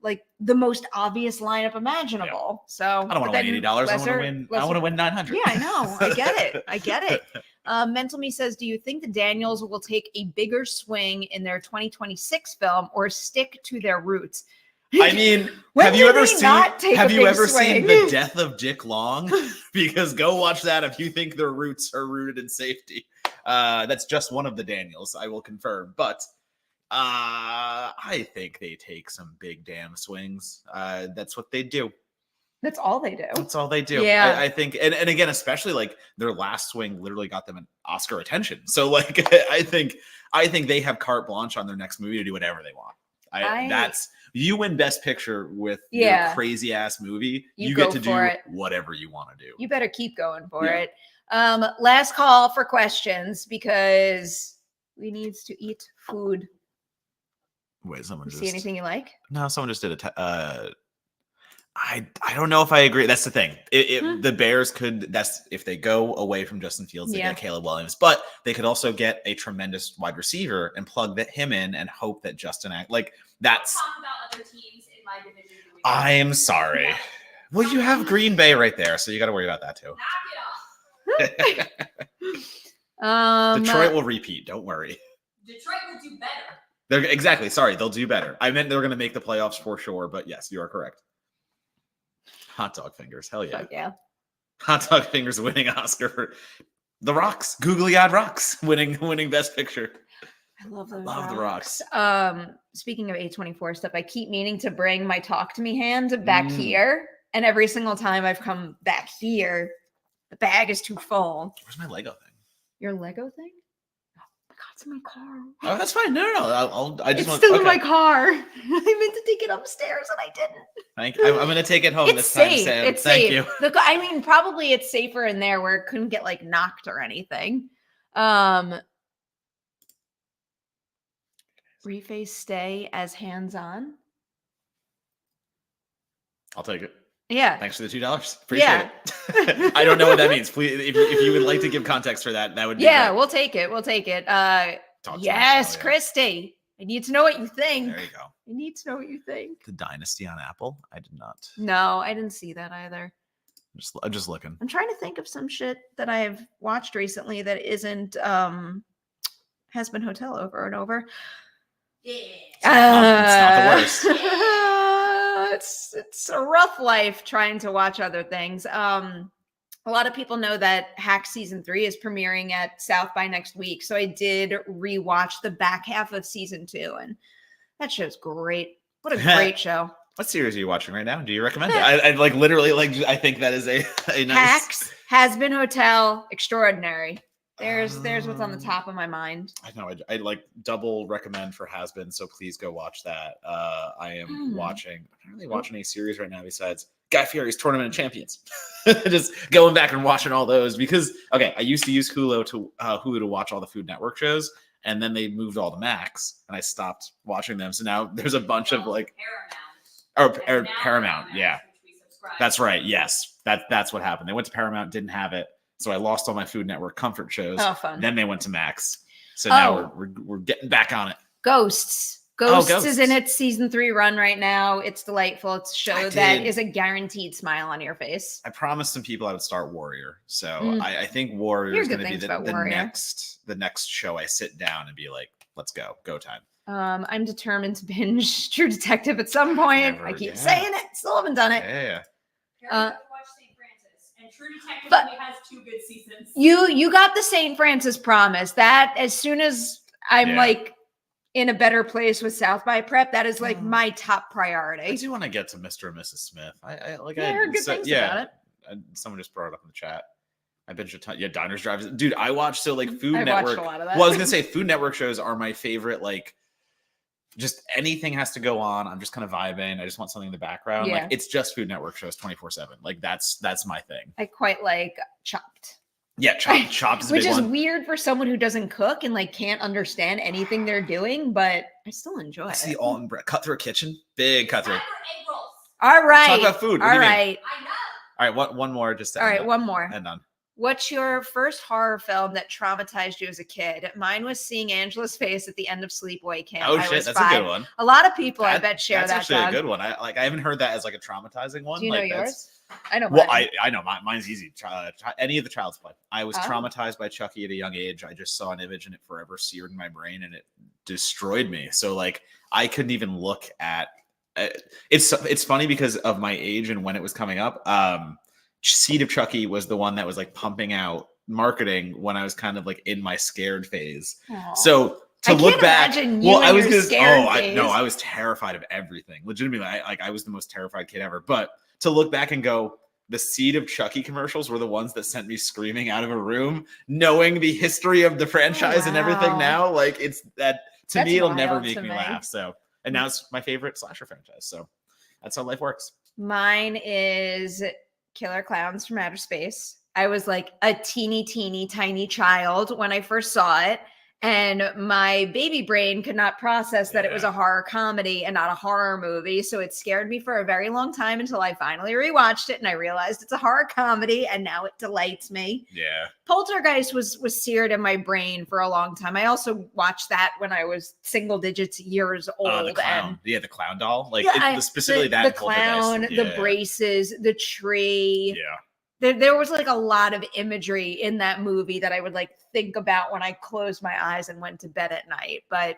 like the most obvious lineup imaginable. So I don't want to win $80. I want to lesser- win. I lesser- want to win 900. Yeah, I know. I get it. I get it. Mental Me says, do you think the Daniels will take a bigger swing in their 2026 film or stick to their roots? I mean, When have you did ever we seen? not take Have a you big ever seen swing? The Death of Dick Long? Because go watch that if you think their roots are rooted in safety. That's just one of the Daniels, I will confirm. But I think they take some big damn swings. That's what they do. That's all they do. That's all they do. Yeah. I think, and again, especially like their last swing literally got them an Oscar attention. So like, I think they have carte blanche on their next movie to do whatever they want. That's you win Best Picture with your crazy ass movie. You go get to do for it. whatever you want to do. You better keep going for Yeah. it. Last call for questions because we need to eat food. Wait, someone You just see anything you like? No, someone just did I don't know if I agree. That's the thing. The Bears could. That's if they go away from Justin Fields, they get Caleb Williams, but they could also get a tremendous wide receiver and plug him in and hope that Justin that's. Talk about other teams in my division. I am sorry. Yeah. Well, you have Green Bay right there, so you got to worry about that too. Knock it off. Detroit will repeat. Don't worry. Detroit will do better. They're exactly. Sorry, they'll do better. I meant they're going to make the playoffs for sure, but yes, you are correct. Hot dog fingers, hell yeah! Fuck yeah. Hot dog fingers winning Oscar for The Rocks, googly-eyed Rocks winning Best Picture. I love those. The Rocks. Speaking of A24 stuff, I keep meaning to bring my Talk to Me hand back Mm. here, and every single time I've come back here, the bag is too full. Where's my Lego thing? Your Lego thing? God, it's in my car. Oh, that's fine. No. I just It's want. still in Okay. my car. I meant to take it upstairs and I didn't. I'm gonna take it home It's this time, safe. Sam. It's Thank safe. you. I mean, probably it's safer in there where it couldn't get like knocked or anything. Reface stay as hands-on. I'll take it. Yeah. Thanks for the $2. Appreciate Yeah. it. I don't know what that means. Please, if you would like to give context for that, that would be Yeah, great. we'll take it. We'll take it. Talk to Yes, Michelle, yeah. Christy. I need to know what you think. There you go. I need to know what you think. The Dynasty on Apple. I did not. No, I didn't see that either. I'm just looking. I'm trying to think of some shit that I've watched recently that isn't Has Been Hotel over and over. Yeah. It's not the worst. It's a rough life trying to watch other things. A lot of people know that Hack season 3 is premiering at South by next week, so I did rewatch the back half of season 2, and that show's great. What a great show! What series are you watching right now? Do you recommend it? I like literally like I think that is a nice. Hacks, Has Been Hotel, extraordinary. There's what's on the top of my mind. I know. I like double recommend for Has Been, so please go watch that. I am watching. I'm not really watching any series right now besides Guy Fieri's Tournament of Champions. Just going back and watching all those because I used to use Hulu to watch all the Food Network shows, and then they moved all to Max, and I stopped watching them. So now there's a bunch of like Paramount. Yeah, that's right. Yes, that's what happened. They went to Paramount, didn't have it. So I lost all my Food Network comfort shows. Oh, fun. Then they went to Max. So now we're getting back on it. Ghosts. Ghosts is in its season 3 run right now. It's delightful. It's a show that is a guaranteed smile on your face. I promised some people I would start Warrior. So I think Warrior is going to be the next show I sit down and be like, let's go time. I'm determined to binge True Detective at some point. I keep saying it. Still haven't done it. Yeah. And True Detective only has 2 good seasons. You got the St. Francis promise. That as soon as I'm like in a better place with South by prep, that is like my top priority. I do want to get to Mr. and Mrs. Smith. I heard good things about it. Someone just brought it up in the chat. I binged a ton. Yeah, Diners, Drives. Dude, I watched Food I Network. watched a lot of that. Well, I was gonna say Food Network shows are my favorite. Like, just anything has to go on. I'm just kind of vibing. I just want something in the background. Yeah. Like, it's just Food Network shows 24/7. Like, that's my thing. I quite like Chopped. Yeah, Chopped is a which big is one. weird for someone who doesn't cook and like can't understand anything they're doing, but I still enjoy it. See Alton Brett, Cutthroat Kitchen, big Cutthroat. Egg rolls. All right. Talk about food. What All do you mean? right. I know. All right, one more. Just to All end right, up. one more. And done. What's your first horror film that traumatized you as a kid? Mine was seeing Angela's face at the end of Sleepaway Camp. Oh I shit, was that's 5. a good one. A lot of people, I bet, share that's that. actually Doug. a good one. I haven't heard that as like a traumatizing one. Do you know like, yours? I know. Well, mine. I know mine's easy. Any of the Child's Play. I was traumatized by Chucky at a young age. I just saw an image and it forever seared in my brain and it destroyed me. So like I couldn't even look at. It's funny because of my age and when it was coming up. Seed of Chucky was the one that was like pumping out marketing when I was kind of like in my scared phase. Aww. So to look back, I was terrified of everything. Legitimately, I was the most terrified kid ever. But to look back and go, the Seed of Chucky commercials were the ones that sent me screaming out of a room, knowing the history of the franchise and everything now. Like it's that to That's me, it'll never wild make to me me. laugh. So, and now it's my favorite slasher franchise. So that's how life works. Mine is Killer Clowns from Outer Space. I was like a teeny tiny child when I first saw it. And my baby brain could not process that it was a horror comedy and not a horror movie. So it scared me for a very long time until I finally rewatched it and I realized it's a horror comedy and now it delights me. Yeah. Poltergeist was seared in my brain for a long time. I also watched that when I was single digits years old. The clown. And The clown doll. Like specifically the that clown, Poltergeist. the braces, the tree. Yeah. There was like a lot of imagery in that movie that I would like think about when I closed my eyes and went to bed at night. But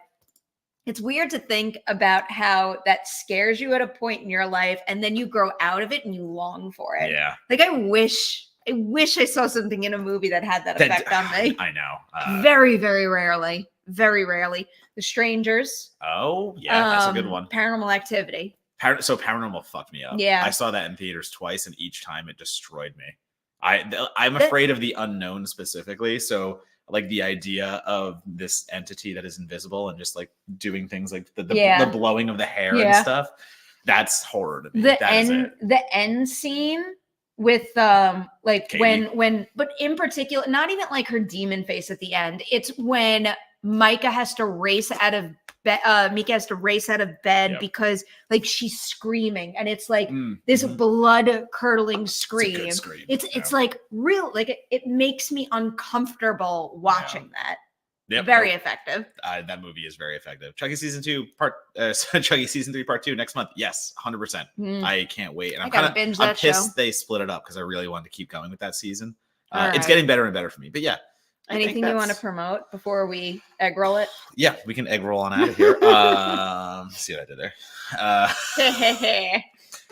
it's weird to think about how that scares you at a point in your life and then you grow out of it and you long for it. Yeah. Like I wish I saw something in a movie that had that effect on me. I know. Very, very rarely. Very rarely. The Strangers. Oh, yeah, that's a good one. Paranormal Activity. So Paranormal fucked me up. Yeah. I saw that in theaters twice, and each time it destroyed me. I'm afraid of the unknown specifically. So like the idea of this entity that is invisible and just like doing things like the blowing of the hair and stuff. That's horror to me. The end scene with like Katie. when but in particular, not even like her demon face at the end. It's when Micah has to race out of bed. Mika has to race out of bed because like she's screaming, and it's like this blood curdling scream. It's a good scream. It's like real, like it makes me uncomfortable watching that. Yep, Very effective. That movie is very effective. Chucky season 2 Chucky season 3 part 2 next month. Yes, 100%. I can't wait. And I'm pissed they split it up because I really wanted to keep going with that season. It's getting better and better for me. But yeah. Anything you want to promote before we egg roll it? Yeah, we can egg roll on out of here. See what I did there.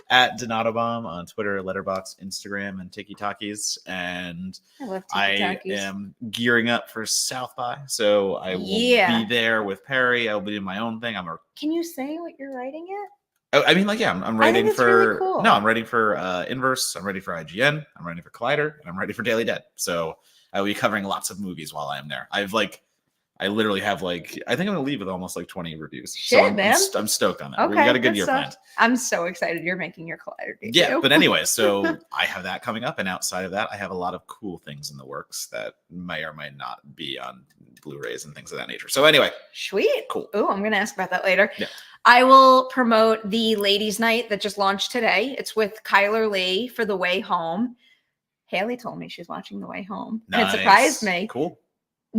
At Donato Bomb on Twitter, Letterboxd, Instagram, and Tiki Takis. And I am gearing up for South by, so I will be there with Perri. I will be doing my own thing. Can you say what you're writing yet? Oh, I mean, like, yeah, I'm writing for. Really cool. No, I'm writing for Inverse. I'm writing for IGN. I'm writing for Collider, and I'm writing for Daily Dead. So I will be covering lots of movies while I am there. I literally have I think I'm gonna leave with almost like 20 reviews. Shit, man. I'm stoked on that. Okay, we got a good year planned. I'm so excited you're making your Collider debut. Yeah, but anyway, so I have that coming up, and outside of that, I have a lot of cool things in the works that may or may not be on Blu-rays and things of that nature. So anyway, sweet, cool. Oh, I'm gonna ask about that later. Yeah. I will promote the Ladies' Night that just launched today. It's with Kyler Lee for The Way Home. Haley told me she's watching The Way Home. Nice. And it surprised me. Cool.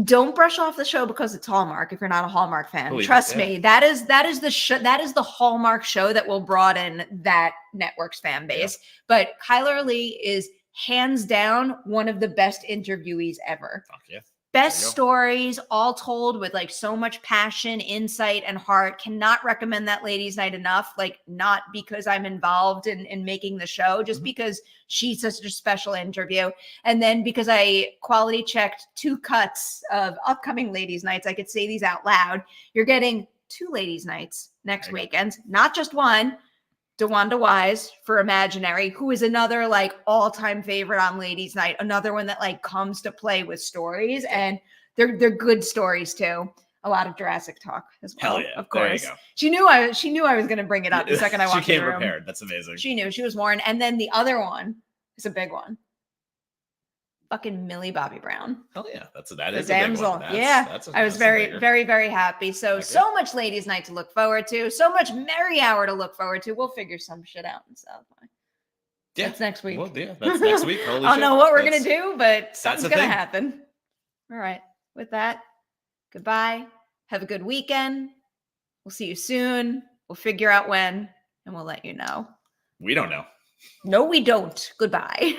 Don't brush off the show because it's Hallmark. If you're not a Hallmark fan, trust me, that is the show. That is the Hallmark show that will broaden that network's fan base. Yeah. But Kyler Lee is hands down one of the best interviewees ever. Fuck yeah. Best stories, all told with like so much passion, insight, and heart. Cannot recommend that Ladies' Night enough. Like, not because I'm involved in making the show, just because she's such a special interview. And then because I quality checked 2 cuts of upcoming Ladies' Nights, I could say these out loud. You're getting 2 Ladies' Nights next weekend, not just one. DeWanda Wise for Imaginary, who is another like all-time favorite on Ladies' Night, another one that like comes to play with stories, and they're good stories too. A lot of Jurassic talk as well. Hell yeah, of course. There you go. She knew I was going to bring it up the second I walked in the room. She came prepared. That's amazing. She knew. She was warned. And then the other one is a big one. Fucking Millie Bobby Brown. Hell yeah, that is damsel. A big one. Yeah, I was very, very, very happy. So much Ladies' Night to look forward to. So much Merri Hour to look forward to. We'll figure some shit out in South by. Yeah, that's next week. Well, yeah, that's next week. Holy I don't know what we're gonna do, but something's gonna happen. All right. With that, goodbye. Have a good weekend. We'll see you soon. We'll figure out when, and we'll let you know. We don't know. No, we don't. Goodbye.